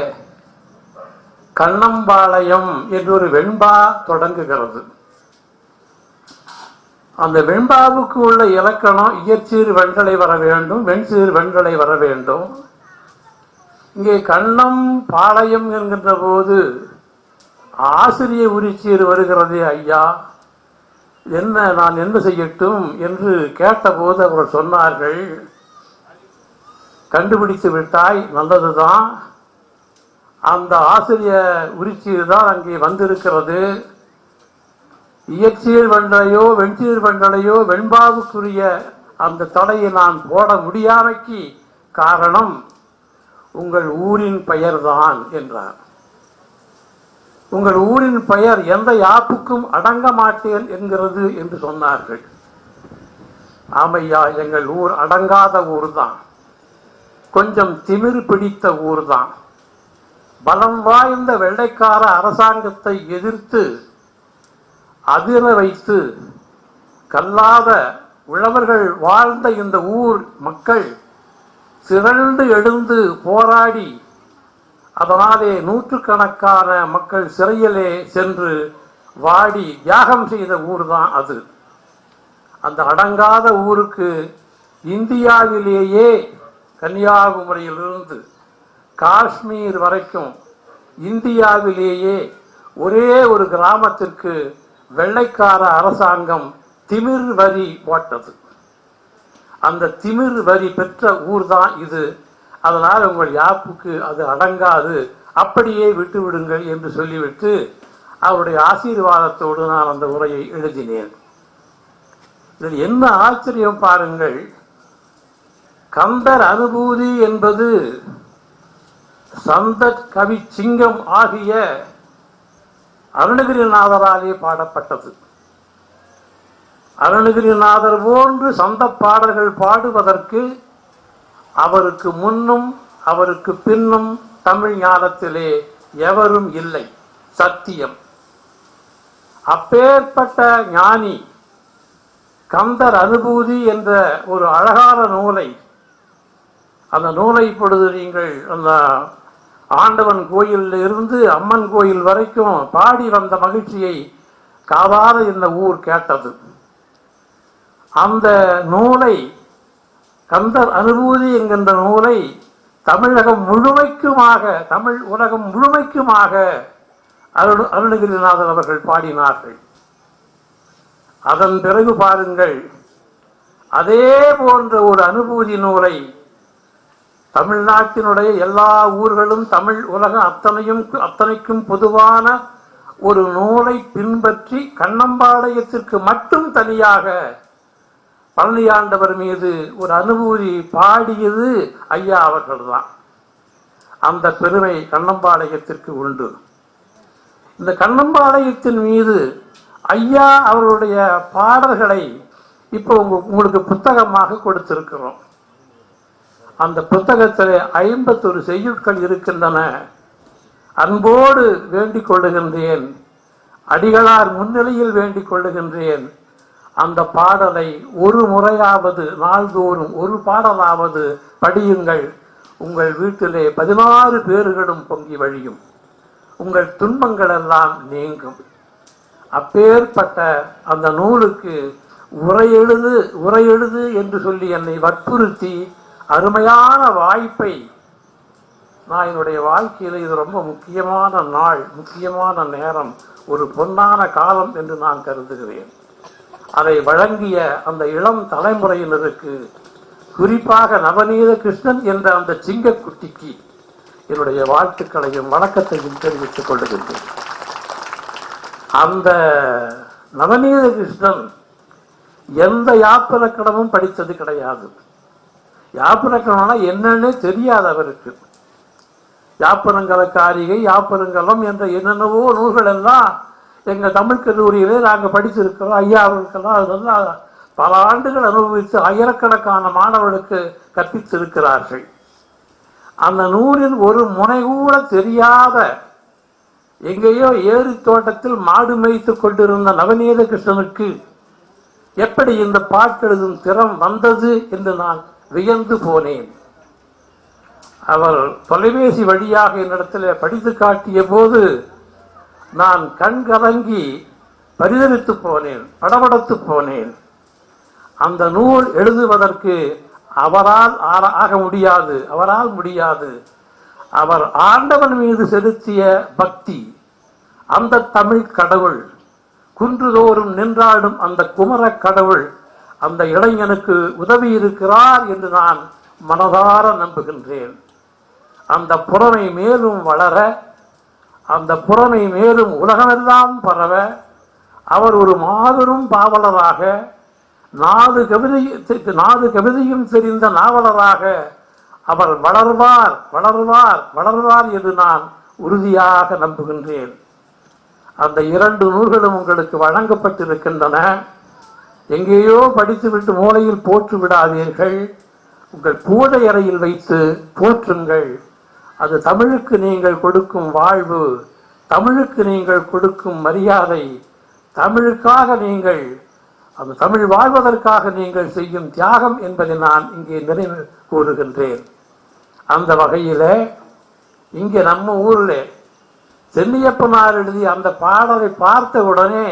கண்ணம்பாளையம் என்றொரு வெண்பா தொடங்குகிறது. அந்த வெண்பாவுக்கு உள்ள இலக்கணம் இயற்சீர் வெண்களை வர வேண்டும், வெண்சீர் வெண்களை வர வேண்டும். இங்கே கண்ணம் பாளையம் என்கின்ற போது ஆசிரிய உரிச்சீர் வருகிறதே ஐயா, என்ன நான் என்ன செய்யட்டும் என்று கேட்டபோது அவர்கள் சொன்னார்கள், கண்டுபிடித்து விட்டாய், நல்லதுதான். அந்த ஆசிரிய உரிச்சீர் தான் அங்கே வந்திருக்கிறது. இயற்சீர் வெண்களையோ வெண்சீர் வெண்களையோ வெண்பாவுக்குரிய அந்த தடையை நான் போட முடியாமைக்கு காரணம் உங்கள் ஊரின் பெயர்தான் என்றார். உங்கள் ஊரின் பெயர் எந்த யாப்புக்கும் அடங்க மாட்டேன் என்கிறது என்று சொன்னார்கள். ஆமையா, எங்கள் ஊர் அடங்காத ஊர் தான், கொஞ்சம் திமிரு பிடித்த ஊர் தான். பலம் வாய்ந்த வெள்ளைக்கார அரசாங்கத்தை எதிர்த்து அதிர வைத்து கல்லாத உழவர்கள் வாழ்ந்த இந்த ஊர் மக்கள் திரண்டு எழுந்து போராடி, அதனாலே நூற்றுக்கணக்கான மக்கள் சிறையிலே சென்று வாடி தியாகம் செய்த ஊர் தான் அது. அந்த அடங்காத ஊருக்கு இந்தியாவிலேயே கன்னியாகுமரியிலிருந்து காஷ்மீர் வரைக்கும் இந்தியாவிலேயே ஒரே ஒரு கிராமத்திற்கு வெள்ளைக்கார அரசாங்கம் திமிர் வரி போட்டது. அந்த திமிர் வரி பெற்ற ஊர் தான் இது. அதனால் உங்கள் யாப்புக்கு அது அடங்காது, அப்படியே விட்டு விடுங்கள் என்று சொல்லிவிட்டு அவருடைய ஆசீர்வாதத்தோடு நான் அந்த உரையை எழுதினேன். இதில் என்ன ஆச்சரியம் பாருங்கள், கந்தர் அனுபூதி என்பது சந்த கவி சிங்கம் ஆகிய அருணகிரிநாதராலே பாடப்பட்டது. அருணகிரிநாதர் போன்று சந்த பாடல்கள் பாடுவதற்கு அவருக்கு முன்னும் அவருக்கு பின்னும் தமிழ் ஞானத்திலே எவரும் இல்லை, சத்தியம். அப்பேற்பட்ட ஞானி கந்தர் அனுபூதி என்ற ஒரு அழகான நூலை, அந்த நூலை இப்பொழுது நீங்கள் அந்த ஆண்டவன் கோயிலில் இருந்து அம்மன் கோயில் வரைக்கும் பாடி வந்த மகிழ்ச்சியை காவாத இந்த ஊர் கேட்டது. அந்த நூலை, கந்தர் அனுபூதி என்கின்ற நூலை தமிழகம் முழுமைக்குமாக, தமிழ் உலகம் முழுமைக்குமாக அருணகிரிநாதர் அவர்கள் பாடினார்கள். அதன் பிறகு பாருங்கள், அதே போன்ற ஒரு அனுபூதி நூலை தமிழ்நாட்டினுடைய எல்லா ஊர்களும் தமிழ் உலகம் அத்தனைக்கும் பொதுவான ஒரு நூலை பின்பற்றி கண்ணம்பாளையத்திற்கு மட்டும் தனியாக பழனியாண்டவர் மீது ஒரு அனுபூதி பாடியது ஐயா அவர்கள்தான். அந்த பெருமை கண்ணம்பாளையத்திற்கு உண்டு. இந்த கண்ணம்பாளையத்தின் மீது ஐயா அவருடைய பாடல்களை இப்போ உங்களுக்கு புத்தகமாக கொடுத்திருக்கிறோம். அந்த புத்தகத்தில் 51 செய்யுட்கள் இருக்கின்றன. அன்போடு வேண்டிக் கொள்ளுகின்றேன், அடிகளார் முன்னிலையில் வேண்டிக் கொள்ளுகின்றேன், அந்த பாடலை ஒரு முறையாவது, நாள்தோறும் ஒரு பாடலாவது படியுங்கள். உங்கள் வீட்டிலே 16 பேர்களும் பொங்கி வழியும், உங்கள் துன்பங்கள் எல்லாம் நீங்கும். அப்பேற்பட்ட அந்த நூலுக்கு உரை எழுது என்று சொல்லி என்னை வற்புறுத்தி அருமையான வாய்ப்பை, நான் என்னுடைய வாழ்க்கையில் இது ரொம்ப முக்கியமான நாள், முக்கியமான நேரம், ஒரு பொன்னான காலம் என்று நான் கருதுகிறேன். அதை வழங்கிய அந்த இளம் தலைமுறையினருக்கு, குறிப்பாக நவநீத கிருஷ்ணன் என்ற அந்த சிங்கக்குட்டிக்கு என்னுடைய வாழ்த்துக்களையும் வணக்கத்தையும் தெரிவித்துக் கொள்ளுகின்றேன். அந்த நவநீத கிருஷ்ணன் எந்த யாப்பிலக்கணமும் படித்தது கிடையாது. யாப்பிலக்கணம்னா என்னன்னே தெரியாது அவருக்கு. யாப்பனங்கல காரிகை, யாப்பனங்கலம் என்ற என்னென்னவோ நூல்கள் எல்லாம் எங்கள் தமிழ் கல்லூரியிலே நாங்கள் படிச்சிருக்கிறோம். ஐயா அவர்களுக்கெல்லாம் அதெல்லாம் பல ஆண்டுகள் அனுபவித்து ஆயிரக்கணக்கான மாணவர்களுக்கு கற்பித்திருக்கிறார்கள். அந்த நூலில் ஒரு முனை கூட தெரியாத எங்கேயோ ஏரி தோட்டத்தில் மாடு மேய்த்து கொண்டிருந்த நவநீத கிருஷ்ணனுக்கு எப்படி இந்த பாட்டெழுதும் திறம் வந்தது என்று நான் வியந்து போனேன். அவர் தொலைபேசி வழியாக என்னிடத்தில் படித்து காட்டிய போது நான் கண் கலங்கி பரிதவித்து போனேன், படபடத்து போனேன். அந்த நூல் எழுதுவதற்கு அவரால் ஆக முடியாது, அவரால் முடியாது. அவர் ஆண்டவன் மீது செலுத்திய பக்தி, அந்த தமிழ் கடவுள், குன்றுதோறும் நின்றாடும் அந்த குமர கடவுள் அந்த இளைஞனுக்கு உதவி இருக்கிறார் என்று நான் மனதார நம்புகின்றேன். அந்த புறமை மேலும் வளர, அந்த புறமை மேலும் உலகமெல்லாம் பரவ, அவர் ஒரு மாபெரும் பாவலராக, நாடு கவிதையும் தெரிந்த நாவலராக அவர் வளர்வார் வளர்வார் வளர்வார் என்று நான் உறுதியாக நம்புகின்றேன். அந்த 2 நூல்களும் உங்களுக்கு வழங்கப்பட்டிருக்கின்றன. எங்கேயோ படித்துவிட்டு மூலையில் போற்று விடாதீர்கள். உங்கள் பூஜை அறையில் வைத்து போற்றுங்கள். அது தமிழுக்கு நீங்கள் கொடுக்கும் வாழ்வு, தமிழுக்கு நீங்கள் கொடுக்கும் மரியாதை, தமிழுக்காக நீங்கள், அந்த தமிழ் வாழ்வதற்காக நீங்கள் செய்யும் தியாகம் என்பதை நான் இங்கே நினைவு கூறுகின்றேன். அந்த வகையில் இங்கே நம்ம ஊரில் சென்னியப்பனார் எழுதிய அந்த பாடலை பார்த்த உடனே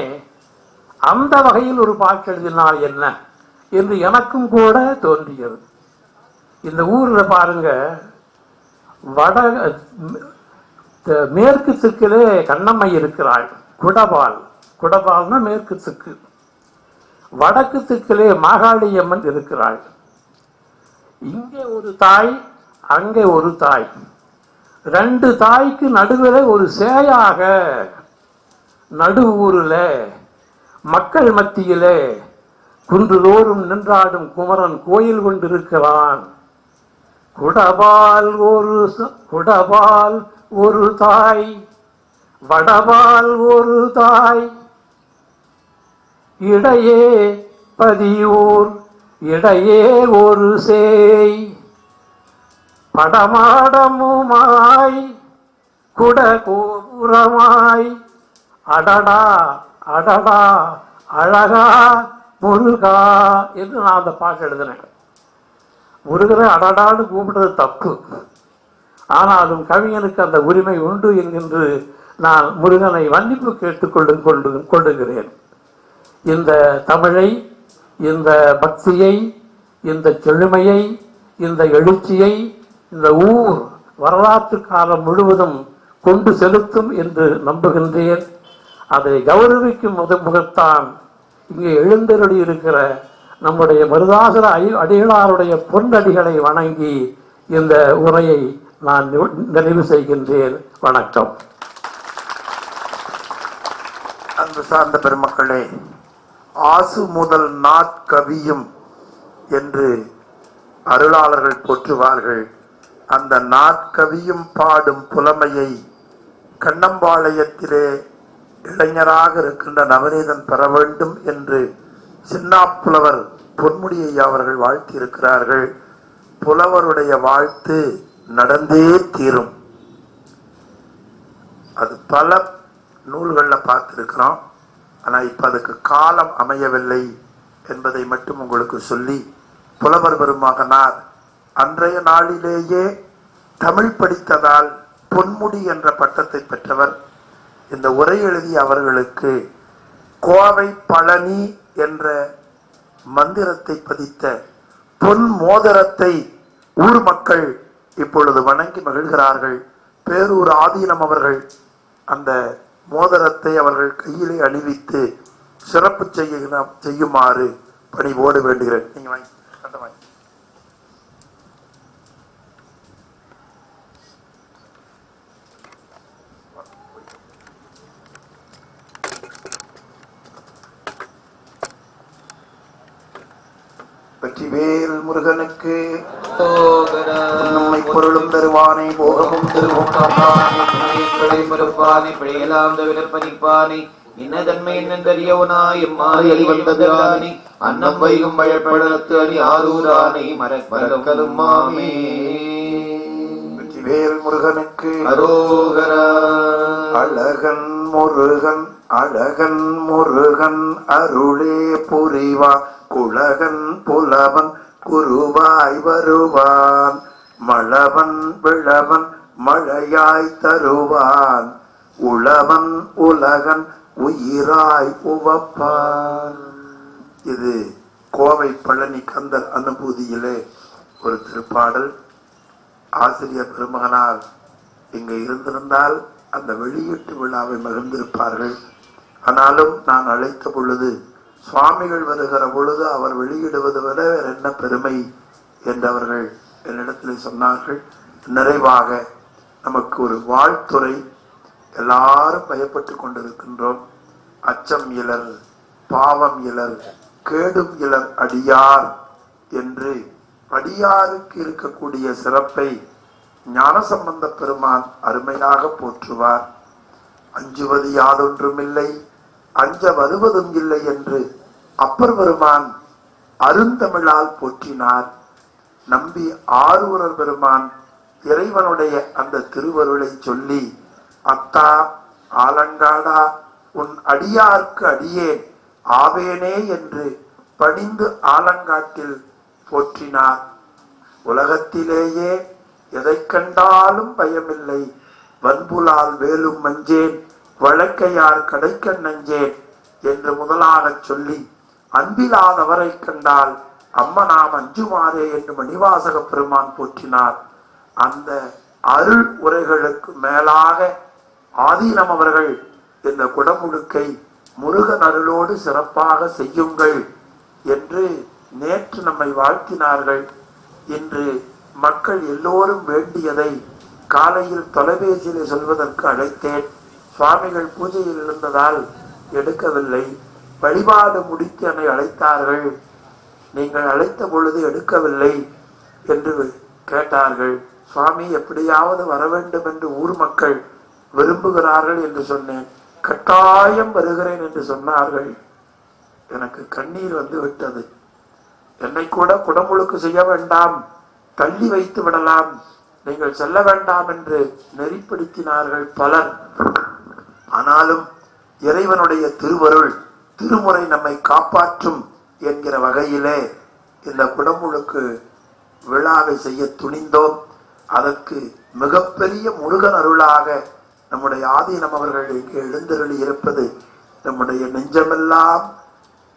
அந்த வகையில் ஒரு பாட்டு எழுதினால் என்ன என்று எனக்கும் கூட தோன்றியது. இந்த ஊரில் பாருங்க, மேற்கு திக்கிலே கண்ணம்மை இருக்கிறாள், குடபால்னா மேற்கு திக்கு. வடக்கு திக்கிலே மாகாளியம்மன் இருக்கிறாள். இங்கே ஒரு தாய், அங்கே ஒரு தாய், 2 தாய்க்கு நடுவில் ஒரு சேயாக நடு ஊரில் மக்கள் மத்தியிலே குன்றுதோறும் நின்றாடும் குமரன் கோயில் கொண்டிருக்கிறான். குடபால் ஒரு தாய், வடபால் ஒரு தாய், இடையே பதியூர் இடையே ஒரு சேய், படமாடமுமாய் குடகோபுரமாய், அடடா அடடா அழகா முருகா என்று நான் அந்த பாட்டு எழுதினேன். முருகனை அடடான்னு கூப்பிடுறது தப்பு, ஆனாலும் கவிஞனுக்கு அந்த உரிமை உண்டு என்கின்ற நான் முருகனை மன்னிப்பு கொள்ளுகிறேன். இந்த தமிழை, இந்த பக்தியை, இந்த செழுமையை, இந்த எழுச்சியை இந்த ஊர் வரலாற்று காலம் முழுவதும் கொண்டு செலுத்தும் என்று நம்புகின்றேன். அதை கௌரவிக்கும் முகத்தான் இங்கே எழுந்தருளி இருக்கிற நம்முடைய மருதாசர அடிகளாருடைய பொன்னடிகளை வணங்கி இந்த உரையை நான் நிறைவு செய்கின்றேன். வணக்கம். அன்பு சார்ந்த பெருமக்களே, ஆசு முதல் நாட்கவியும் என்று அருளாளர்கள் போற்றுவார்கள். அந்த நாட்கவியும் பாடும் புலமையை கண்ணம்பாளையத்திலே இளைஞராக இருக்கின்ற நவநீதன் பெற வேண்டும் என்று சின்னாப்புலவர் பொன்முடியை அவர்கள் வாழ்த்தியிருக்கிறார்கள். புலவருடைய வாழ்த்து நடந்தே தீரும். அது பல நூல்களில் பார்த்திருக்கிறோம். ஆனால் இப்ப அதுக்கு காலம் அமையவில்லை என்பதை மட்டும் உங்களுக்கு சொல்லி, புலவர் பெருமகனார் அன்றைய நாளிலேயே தமிழ் படித்ததால் பொன்முடி என்ற பட்டத்தை பெற்றவர். இந்த உரை எழுதி அவர்களுக்கு கோவை பழனி என்ற மந்திரத்தை பதித்த பொன் மோதிரத்தை ஊர் மக்கள் இப்பொழுது வணங்கி மகிழ்கிறார்கள். பேரூர் ஆதீனம் அவர்கள் அந்த மோதிரத்தை அவர்கள் கையிலே அணிவித்து சிறப்பு செய்யுமாறு பணிவோடு வேண்டுகிறேன். நீங்க வாங்கி வெற்றிவேல் முருகனுக்கு நம்மை பொருளும் தருவானை போகமும் திருவானை பிழையலாம் தவிர்ப்பனிப்பானை இன்னதன்மை என்னறியவனாய் எம்மாறி அறிவந்தது ஆனி அன்னம் வைகும் வழப்பழத்து அணி ஆரூரானை மரக்கலும் மாமே. வெற்றிவேல் முருகனுக்கு அரோகரா. அழகன் முருகன் அழகன் முருகன் அருளே புரிவா குழகன் புலவன் குருவாய் வருவான் மழவன் விழவன் மழையாய் தருவான் உழவன் உலகன் உயிராய் உவப்பான். இது கோவை பழனி கந்தர் அனுபூதியிலே ஒரு திருப்பாடல். ஆசிரியர் பெருமகனார் இங்கு இருந்திருந்தால் அந்த வெளியீட்டு விழாவை மகிழ்ந்திருப்பார்கள். ஆனாலும் நான் அழைத்த பொழுது சுவாமிகள் வருகிற பொழுது அவர் வெளியிடுவது விட வேற என்ன பெருமை என்றவர்கள் என்னிடத்தில் சொன்னார்கள். நிறைவாக நமக்கு ஒரு வாழ்த்துறை. எல்லாரும் பயப்பட்டு கொண்டிருக்கின்றோம். அச்சம் இலர் பாவம் இலர் கேடும் இலர் அடியார் என்று அடியாருக்கு இருக்கக்கூடிய சிறப்பை ஞானசம்பந்த பெருமான் அருமையாக போற்றுவார். அஞ்சுவது யாதொன்றுமில்லை அஞ்ச வருவதும் இல்லை என்று அப்பர் பெருமான் அருந்தமிழால் போற்றினார். நம்பி ஆரூரர் பெருமான் இறைவனுடைய அந்த திருவருளை சொல்லி அத்தா ஆலங்காடா உன் அடியார்க்கு அடியேன் ஆவேனே என்று பணிந்து ஆலங்காட்டில் போற்றினார். உலகத்திலேயே எதை கண்டாலும் பயமில்லை வன்புலால் வேலும் மஞ்சேன் வழக்கையார் கடைக்கண் நஞ்சேன் என்று முதலாக சொல்லி அன்பிலாதவரை கண்டால் அம்மனாம் அஞ்சுமாறே என்று மணிவாசக பெருமான் போற்றினார். அந்த அருள் உரைகளுக்கு மேலாக ஆதீனம் அவர்கள் இந்த குடமுழுக்கை முருகன் அருளோடு சிறப்பாக செய்யுங்கள் என்று நேற்று நம்மை வாழ்த்தினார்கள். இன்று மக்கள் எல்லோரும் வேண்டியதை காலையில் தொலைபேசியிலே சொல்வதற்கு அழைத்தேன். சுவாமிகள் பூஜையில் இருந்ததால் எடுக்கவில்லை. வழிபாடு முடித்து என்னை அழைத்தார்கள். நீங்கள் அழைத்த பொழுது எடுக்கவில்லை என்று கேட்டார்கள். சுவாமி எப்படியாவது வர வேண்டும் என்று ஊர் மக்கள் விரும்புகிறார்கள் என்று சொன்னேன். கட்டாயம் வருகிறேன் என்று சொன்னார்கள். எனக்கு கண்ணீர் வந்து விட்டது. என்னை கூட குடமுழுக்கு செய்ய வேண்டாம், தள்ளி வைத்து விடலாம், நீங்கள் செல்ல வேண்டாம் என்று நெறிப்படுத்தினார்கள் பலர். ஆனாலும் இறைவனுடைய திருவருள் திருமுறை நம்மை காப்பாற்றும் என்கிற வகையிலே இந்த குடமுழுக்கு விழாவை செய்ய துணிந்தோம். அதற்கு மிகப்பெரிய முருகன் அருளாக நம்முடைய ஆதீனம் அவர்கள் இங்கே எழுந்தருளி இருப்பது நம்முடைய நெஞ்சமெல்லாம்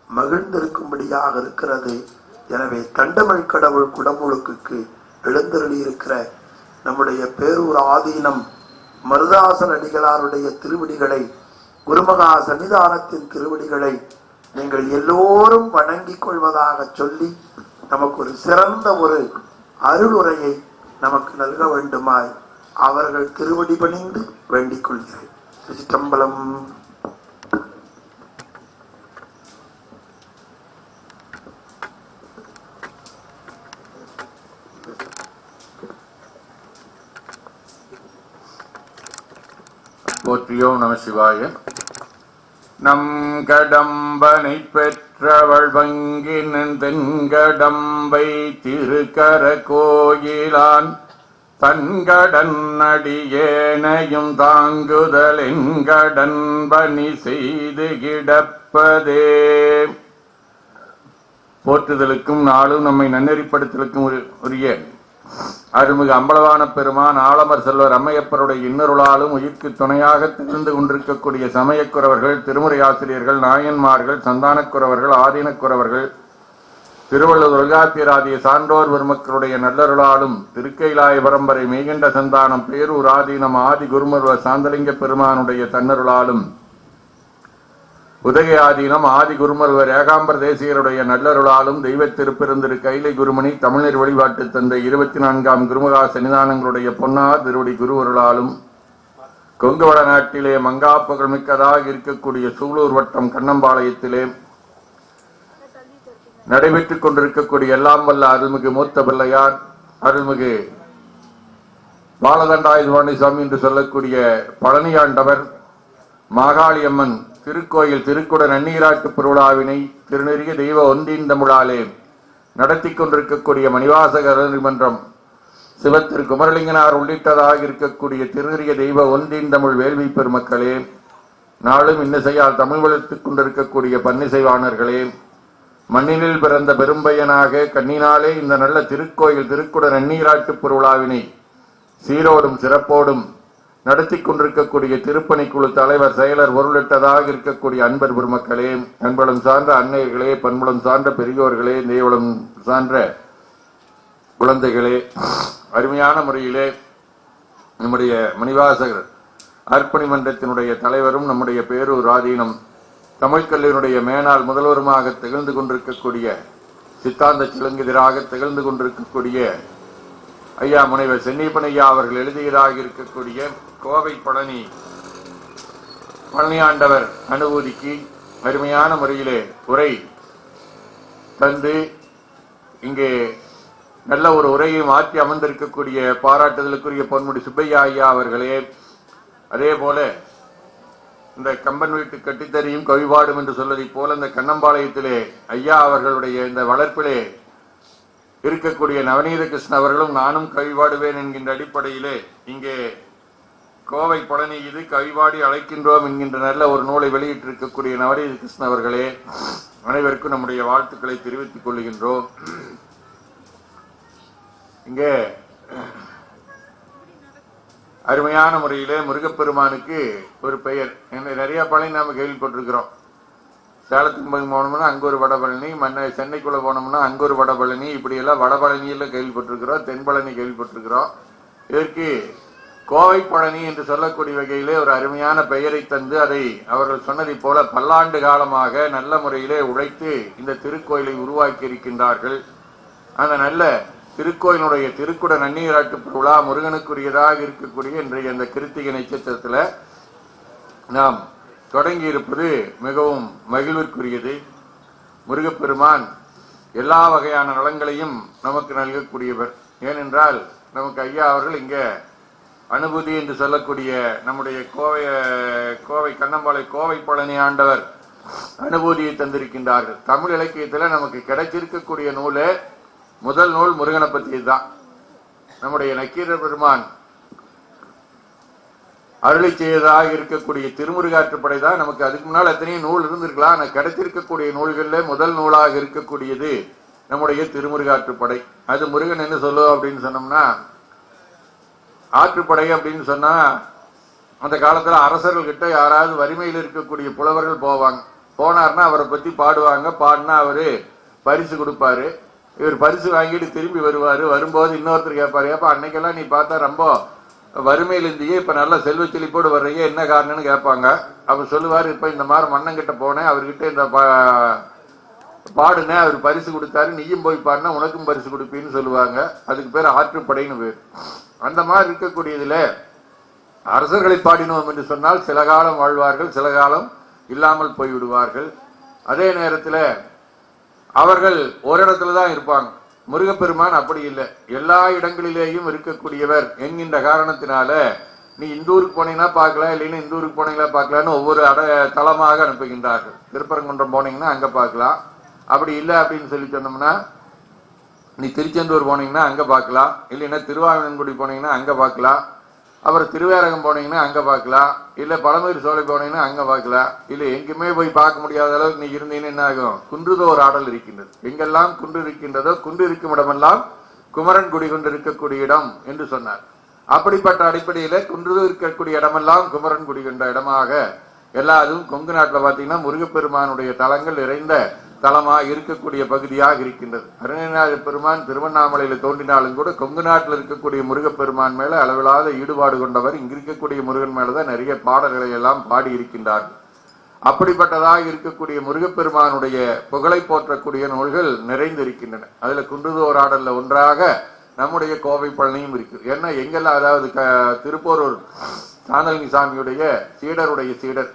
மகிழ்ந்திருக்கும்படியாக இருக்கிறது. எனவே தண்டமிழ் கடவுள் குடமுழுக்கு எழுந்தருளி இருக்கிற நம்முடைய பேரூர் ஆதீனம் மருதாசன் அடிகளாருடைய திருவடிகளை, குருமகா சன்னிதானத்தின் திருவடிகளை நீங்கள் எல்லோரும் வணங்கிக் கொள்வதாக சொல்லி நமக்கு ஒரு சிறந்த ஒரு அருளுரையை நமக்கு நல்க வேண்டுமாய் அவர்கள் திருவடி பணிந்து வேண்டிக் கொள்கிறேன். திருச்சிற்றம்பலம். போற்றியோம் நம சிவாய. நம் கடம்பனை பெற்றவள் வங்கினன் தென்கடம்பை திருக்கர கோயிலான் தன்கடன் அடியேனையும் தாங்குதல் என்கடன் பணி செய்து கிடப்பதே. போற்றுதலுக்கும் நாளும் நம்மை நன்னெறிப்படுத்தலுக்கும் உரிய அருள்மிகு அம்பலவான பெருமான் ஆலமர் செல்வர் அம்மையப்பருடைய இன்னருளாலும் உயிர்க்கு துணையாக திகழ்ந்து கொண்டிருக்கக்கூடிய சமயக்குறவர்கள், திருமுறை ஆசிரியர்கள், நாயன்மார்கள், சந்தானக்குறவர்கள், ஆதீனக்குறவர்கள், திருவள்ளுவர் தொல்காப்பியராதிய சான்றோர் பெருமக்களுடைய நல்லருளாலும் திருக்கைலாய பரம்பரை மெய்கண்ட சந்தானம் பேரூர் ஆதீனம் ஆதி குருமருவர் சாந்தலிங்க பெருமானுடைய தன்னருளாலும் உதய ஆதீனம் ஆதி குருமருவர் ஏகாம்பர தேசியருடைய நல்லருளாலும் தெய்வ திருப்பெருந்திரு கைலை குருமணி தமிழர் வழிபாட்டு தந்தை 24ஆம் குருமகா சன்னிதானங்களுடைய பொன்னார் திருவடி குருவருளாலும் கொங்குவட நாட்டிலே மங்கா புகழ்மிக்கதாக இருக்கக்கூடிய சூலூர் வட்டம் கண்ணம்பாளையத்திலே நடைபெற்றுக் கொண்டிருக்கக்கூடிய எல்லாம் வல்ல அருள்மிகு மூத்த பிள்ளையார் அருள்மிகு பாலதண்டாயுதபாணி சுவாமி என்று சொல்லக்கூடிய பழனியாண்டவர் மாகாளியம்மன் திருக்கோயில் திருக்குட நன்னீராட்டு பெருவிழாவினை திருநெறிய தெய்வ ஒன்றின் தமிழாலே நடத்தி கொண்டிருக்கக்கூடிய மணிவாசகர் மன்றம் சிவத்திரு குமரலிங்கனார் உள்ளிட்டதாக இருக்கக்கூடிய திருநெறிய தெய்வ ஒன்றின் தமிழ் வேள்வி பெருமக்களே, நாளும் இன்னிசையால் தமிழ் வளர்த்துக் கொண்டிருக்கக்கூடிய பன்னிசைவாணர்களே, மண்ணினில் பிறந்த பெரும்பையனாக கண்ணினாலே இந்த நல்ல திருக்கோயில் திருக்குட நன்னீராட்டு பெருவிழாவினை சீரோடும் சிறப்போடும் நடத்தி கொண்டிருக்கக்கூடிய திருப்பணிக்குழு தலைவர் செயலர் பொருளிட்டதாக இருக்கக்கூடிய அன்பர் பெருமக்களே, அன்பளம் சார்ந்த அன்னையர்களே, பண்புலம் சார்ந்த பெரியோர்களே, தெய்வளம் சார்ந்த குழந்தைகளே, அருமையான முறையிலே நம்முடைய மணிவாசகர் அர்ப்பணி மன்றத்தினுடைய தலைவரும் நம்முடைய பேரூர் ஆதீனம் தமிழ் கல்லூரியினுடைய மேனாள் முதல்வருமாக திகழ்ந்து கொண்டிருக்கக்கூடிய சித்தாந்த சிலங்கிதராக திகழ்ந்து கொண்டிருக்கக்கூடிய ஐயா முனைவர் சென்னிப்பனையா அவர்கள் எழுதியதாக இருக்கக்கூடிய கோவை பழனியாண்டவர் அனுபூதிக்கு அருமையான முறையிலே உரை தந்து இங்கே நல்ல ஒரு உரையை மாற்றி அமர்ந்திருக்கக்கூடிய பாராட்டுதலுக்குரிய பொன்முடி சுப்பையா ஐயா அவர்களே, அதே போல இந்த கம்பன் வீட்டு கட்டித்தறியும் கவிபாடும் என்று சொல்வதை போல இந்த கண்ணம்பாளையத்திலே ஐயா அவர்களுடைய இந்த வளர்ப்பிலே இருக்கக்கூடிய நவநீத கிருஷ்ணன் அவர்களும் நானும் கவிபாடுவேன் என்கின்ற அடிப்படையிலே இங்கே கோவை பழனி இது கவிபாடி அழைக்கின்றோம் என்கின்ற நல்ல ஒரு நூலை வெளியிட்டிருக்கக்கூடிய நவநீத கிருஷ்ணன் அவர்களே, அனைவருக்கும் நம்முடைய வாழ்த்துக்களை தெரிவித்துக் கொள்கின்றோம். இங்கே அருமையான முறையிலே முருகப்பெருமானுக்கு ஒரு பெயர் நிறைய பழனி நாம கேள்விப்பட்டிருக்கிறோம். சேலத்துக்கு போனோம்னா அங்க ஒரு வடபழனி, சென்னைக்குள்ள போனோம்னா அங்க ஒரு வடபழனி, இப்படி எல்லாம் வடபழனியில கேள்விப்பட்டிருக்கிறோம், தென்பழனி கேள்விப்பட்டிருக்கிறோம். இதற்கு கோவை பழனி என்று சொல்லக்கூடிய வகையிலே ஒரு அருமையான பெயரை தந்து அதை அவர்கள் சொன்னதை போல பல்லாண்டு காலமாக நல்ல முறையிலே உழைத்து இந்த திருக்கோயிலை உருவாக்கி இருக்கின்றார்கள். அந்த நல்ல திருக்கோயிலுடைய திருக்குட நன்னீராட்டு விழா முருகனுக்குரியதாக இருக்கக்கூடிய இன்றைய இந்த கிருத்திகை நட்சத்திரத்தில் நாம் தொடங்கி இருப்பது மிகவும் மகிழ்விற்குரியது. முருகப்பெருமான் எல்லா வகையான நலங்களையும் நமக்கு நல்கக்கூடியவர். ஏனென்றால் நமக்கு ஐயா அவர்கள் இங்க அனுபூதி என்று சொல்லக்கூடிய நம்முடைய கோவை கண்ணம்பாளை கோவை பழனி ஆண்டவர் அனுபூதியை தந்திருக்கின்றார்கள். தமிழ் இலக்கியத்தில் நமக்கு கிடைச்சிருக்கக்கூடிய நூலே முதல் நூல் முருகனை பற்றியது தான். நம்முடைய நக்கீரர் பெருமான் அருளை செய்ததாக இருக்கக்கூடிய திருமுருகாற்றுப்படை தான் நமக்கு. அதுக்கு முன்னால் எத்தனையும் நூல் இருந்திருக்கலாம். ஆனால் கிடைத்திருக்கக்கூடிய நூல்களில் முதல் நூலாக இருக்கக்கூடியது நம்முடைய திருமுருகாற்றுப்படை. அது முருகன் என்ன சொல்லுவோம் அப்படின்னு சொன்னோம்னா, ஆற்றுப்படை அப்படின்னு சொன்னா அந்த காலத்துல அரசர்கள்கிட்ட யாராவது வறுமையில் இருக்கக்கூடிய புலவர்கள் போவாங்க. போனார்னா அவரை பத்தி பாடுவாங்க. பாடினா அவரு பரிசு கொடுப்பாரு. இவர் பரிசு வாங்கிட்டு திரும்பி வருவாரு. வரும்போது இன்னொருத்தர் கேட்பாரு, ஏப்பா அன்னைக்கெல்லாம் நீ பார்த்தா ரொம்ப வறுமையில் இருந்தியே, இப்ப நல்ல செல்வ செழிப்போடு வர்றீங்க, என்ன காரணம்னு கேட்பாங்க. அவர் சொல்லுவாரு, இப்ப இந்த மாதிரி மன்னங்கிட்ட போனேன், அவர்கிட்ட இந்த பாடுனேன், அவர் பரிசு கொடுத்தாரு, நீயும் போய் பாடினா உனக்கும் பரிசு கொடுப்பீன்னு சொல்லுவாங்க. அதுக்கு பேர் ஆற்றுப்படைன்னு பேர். அந்த மாதிரி இருக்கக்கூடியதுல அரசர்களை பாடினோம் என்று சொன்னால் சில காலம் வாழ்வார்கள், சில காலம் இல்லாமல் போய்விடுவார்கள். அதே நேரத்தில் அவர்கள் ஒரு இடத்துல தான் இருப்பாங்க. முருகப்பெருமான் அப்படி இல்லை, எல்லா இடங்களிலேயும் இருக்கக்கூடியவர் என்கின்ற காரணத்தினால நீ இந்த ஊருக்கு போனீங்கன்னா பார்க்கலாம், இல்லைன்னா இந்த ஊருக்கு போனீங்களா பார்க்கலான்னு ஒவ்வொரு தளமாக அனுப்புகின்றார்கள். திருப்பரங்குன்றம் போனீங்கன்னா அங்க பார்க்கலாம், அப்படி இல்லை அப்படின்னு சொல்லி சொன்னோம்னா நீ திருச்செந்தூர் போனீங்கன்னா அங்க பார்க்கலாம், இல்லைன்னா திருவாவினன்குடி போனீங்கன்னா அங்க பார்க்கலாம், அப்புறம் திருவேரகம் போனீங்கன்னா அங்க பார்க்கலாம், இல்ல பழமூர் சோலை போனீங்கன்னா அங்க பார்க்கலாம், இல்ல எங்குமே போய் பார்க்க முடியாத அளவுக்கு நீ இருந்தீங்கன்னா என்ன ஆகும்? குன்றுதோர் ஆடல் இருக்கின்றது. எங்கெல்லாம் குன்று இருக்கின்றதோ குன்று இருக்கும் இடமெல்லாம் குமரன் குடி கொண்டு இருக்கக்கூடிய இடம் என்று சொன்னார். அப்படிப்பட்ட அடிப்படையில குன்று இருக்கக்கூடிய இடமெல்லாம் குமரன் குடி கொண்ட இடமாக எல்லாரும் கொங்கு நாட்டில் பார்த்தீங்கன்னா முருகப்பெருமானுடைய தலங்கள் நிறைந்த தலமாக இருக்கக்கூடிய பகுதியாக இருக்கின்றது. அருணகிரிநாத பெருமான் திருவண்ணாமலையில தோன்றினாலும் கூட கொங்கு நாட்டில் இருக்கக்கூடிய முருகப்பெருமான் மேல அளவிலாத ஈடுபாடு கொண்டவர். இங்க இருக்கக்கூடிய முருகன் மேலதான் நிறைய பாடல்களை எல்லாம் பாடி இருக்கின்றார்கள். அப்படிப்பட்டதாக இருக்கக்கூடிய முருகப்பெருமானுடைய புகழை போற்றக்கூடிய நூல்கள் நிறைந்து இருக்கின்றன. அதுல குன்றுதோராடல்ல ஒன்றாக நம்முடைய கோவை பழனியும் இருக்கு. ஏன்னா எங்கெல்லாம், அதாவது திருப்போரூர் சாந்தலிங்க சாமியுடைய சீடருடைய சீடர்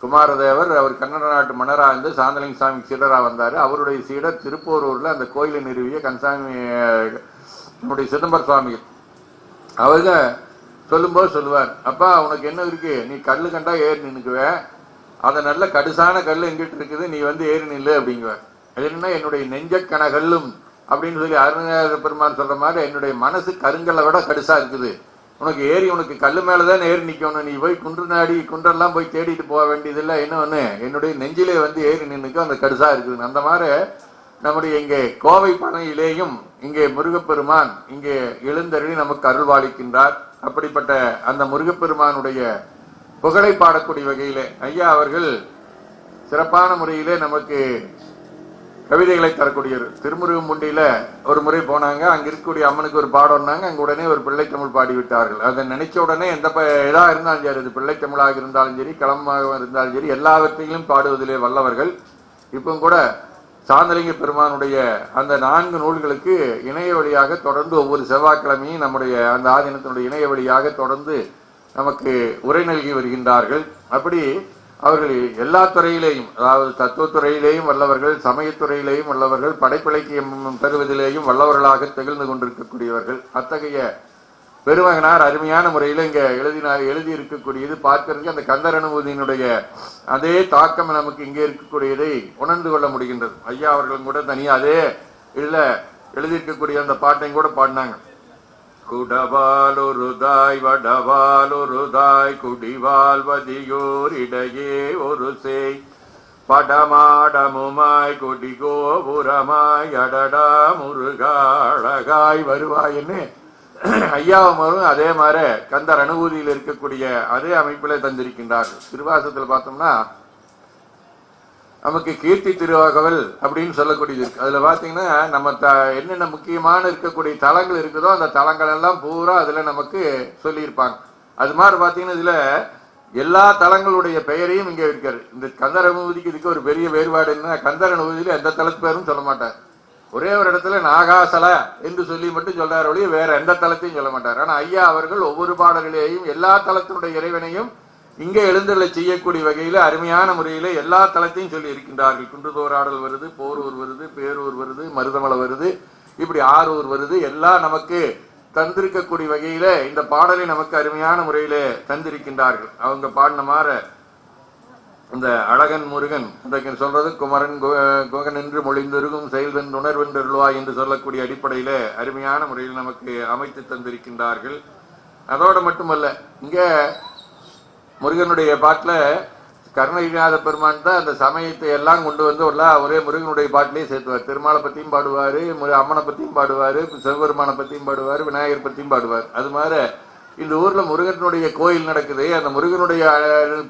குமாரதேவர் அவர் கன்னட நாட்டு மன்னரா இருந்து சாந்தலிங்க சாமி சீடரா வந்தாரு. அவருடைய சீடர் திருப்போரூர்ல அந்த கோயிலை நிறுவிய கன்சாமி நம்முடைய சிதம்பர சுவாமிகள். அவங்க சொல்லும்போது சொல்லுவார், அப்பா உனக்கு என்ன இருக்கு, நீ கல்லு கண்டா ஏறி நின்னுக்குவேன், அதை நல்ல கடுசான கல் எங்கிட்டு இருக்குது, நீ வந்து ஏறி நில்லு அப்படிங்குவார். அது என்னன்னா என்னுடைய நெஞ்ச கனகல்லும் அப்படின்னு சொல்லி அருணாச்சல பெருமான் சொல்ற மாதிரி என்னுடைய மனசு கருங்கல்லை விட கடுசா இருக்குது, உனக்கு ஏறி உனக்கு கல்லு மேலதான் ஏறி நிக்கணும், நீ போய் குன்று நாடி குன்றெல்லாம் போய் தேடிட்டு போக வேண்டியதில்லை, என்ன ஒண்ணு என்னுடைய நெஞ்சிலே வந்து ஏறி நின்னுக்கும் அந்த கடுசா இருக்குது. அந்த மாதிரி நம்முடைய இங்கே கோவை பனையிலேயும் இங்கே முருகப்பெருமான் இங்கே எழுந்தருளி நமக்கு அருள்வாளிக்கின்றார். அப்படிப்பட்ட அந்த முருகப்பெருமானுடைய புகழை பாடக்கூடிய வகையிலே ஐயா அவர்கள் சிறப்பான முறையிலே நமக்கு கவிதைகளை தரக்கூடியவர். திருமுருகம்புண்டியில ஒரு முறை போனாங்க, அங்க இருக்கக்கூடிய அம்மனுக்கு ஒரு பாடம்னாங்க, அங்க உடனே ஒரு பிள்ளைத்தமிழ் பாடிவிட்டார்கள். அதை நினைச்ச உடனே எந்த இதா இருந்தாலும் சரி, அது பிள்ளைத்தமிழாக இருந்தாலும் சரி, களமாக இருந்தாலும் சரி, எல்லாவற்றையும் பாடுவதிலே வல்லவர்கள். இப்போ கூட சாந்தலிங்க பெருமானுடைய அந்த 4 நூல்களுக்கு இணைய வழியாக தொடர்ந்து ஒவ்வொரு செவ்வாய்க்கிழமையும் நம்முடைய அந்த ஆதீனத்தினுடைய இணைய வழியாக தொடர்ந்து நமக்கு உரை நல்கி வருகின்றார்கள். அப்படி அவர்கள் எல்லா துறையிலேயும், அதாவது தத்துவத்துறையிலேயும் வல்லவர்கள், சமயத்துறையிலேயும் வல்லவர்கள், படைப்பிலக்கியம் பெறுவதிலேயும் வல்லவர்களாக திகழ்ந்து கொண்டிருக்கக்கூடியவர்கள். அத்தகைய பெருமகனார் அருமையான முறையில் இங்க எழுதி இருக்கக்கூடியது பார்க்கறதுக்கு அந்த கந்தர் அனுபூதியினுடைய அதே தாக்கம் நமக்கு இங்கே இருக்கக்கூடியதை உணர்ந்து கொள்ள முடிகின்றது. ஐயா அவர்களும் கூட தனியா அதே இதுல எழுதியிருக்கக்கூடிய அந்த பாட்டையும் கூட பாடினாங்க. குடவாலுருதாய் வடவாலுருதாய் குடிவாழ்வதியோர் இடையே ஒரு சேய் படமாடமுமாய் கொடிகோபுரமாய் அடடா முருகா அழகாய் வருவாயின்னு ஐயாவும் வரும். அதே மாதிரி கந்தர் அனுபூதியில் இருக்கக்கூடிய அதே அமைப்பிலே தந்திருக்கின்றார்கள். திருவாசகத்தில் பார்த்தோம்னா நமக்கு கீர்த்தி திருவாகவல் அப்படின்னு சொல்லக்கூடியது இருக்கு. அதுல பாத்தீங்கன்னா நம்ம என்னென்ன முக்கியமான இருக்கக்கூடிய தலங்கள் இருக்குதோ அந்த தலங்கள் எல்லாம் பூரா அதுல நமக்கு சொல்லியிருப்பாங்க. அது மாதிரி பாத்தீங்கன்னா இதுல எல்லா தலங்களுடைய பெயரையும் இங்க இருக்காரு. இந்த கந்தர் அனுபூதிக்கு இதுக்கு ஒரு பெரிய வேறுபாடு என்ன, கந்தர் அனுபூதியில எந்த தலத்து பேரும் சொல்ல மாட்டார். ஒரே ஒரு இடத்துல நாகாசல என்று சொல்லி மட்டும் சொல்றாரு ஒழிய வேற எந்த தலத்தையும் சொல்ல மாட்டார். ஆனா ஐயா அவர்கள் ஒவ்வொரு பாடல்களையும் எல்லா தலத்தினுடைய இறைவனையும் இங்கே எழுந்தருளை செய்யக்கூடிய வகையில அருமையான முறையில எல்லா தலத்தையும் சொல்லி இருக்கின்றார்கள். குன்றுதோராடல் வருது, போரூர் வருது, பேரூர் வருது, மருதமலை வருது, இப்படி ஆரூர் வருது, எல்லாம் நமக்கு தந்திருக்கக்கூடிய வகையில இந்த பாடலை நமக்கு அருமையான முறையில தந்திருக்கின்றார்கள். அவங்க பாடின மாற இந்த அழகன் முருகன் இன்றைக்கு சொல்றது குமரன் குகன் என்று மொழிந்தொருகும் செயல்வென் உணர்வென்றருள்வாய் என்று சொல்லக்கூடிய அடிப்படையில அருமையான முறையில் நமக்கு அமைத்து தந்திருக்கின்றார்கள். அதோடு மட்டுமல்ல, இங்க முருகனுடைய பாட்டுல கருணகிரிநாத பெருமான் தான் அந்த சமயத்தை எல்லாம் கொண்டு வந்து ஒரே முருகனுடைய பாட்டிலேயே சேர்த்துவார். திருமாலை பத்தியும் பாடுவாரு, அம்மனை பத்தியும் பாடுவாரு, சிவபெருமானை பத்தியும் பாடுவாரு, விநாயகர் பத்தியும் பாடுவார். அது மாதிரி இந்த ஊர்ல முருகனுடைய கோயில் நடக்குது, அந்த முருகனுடைய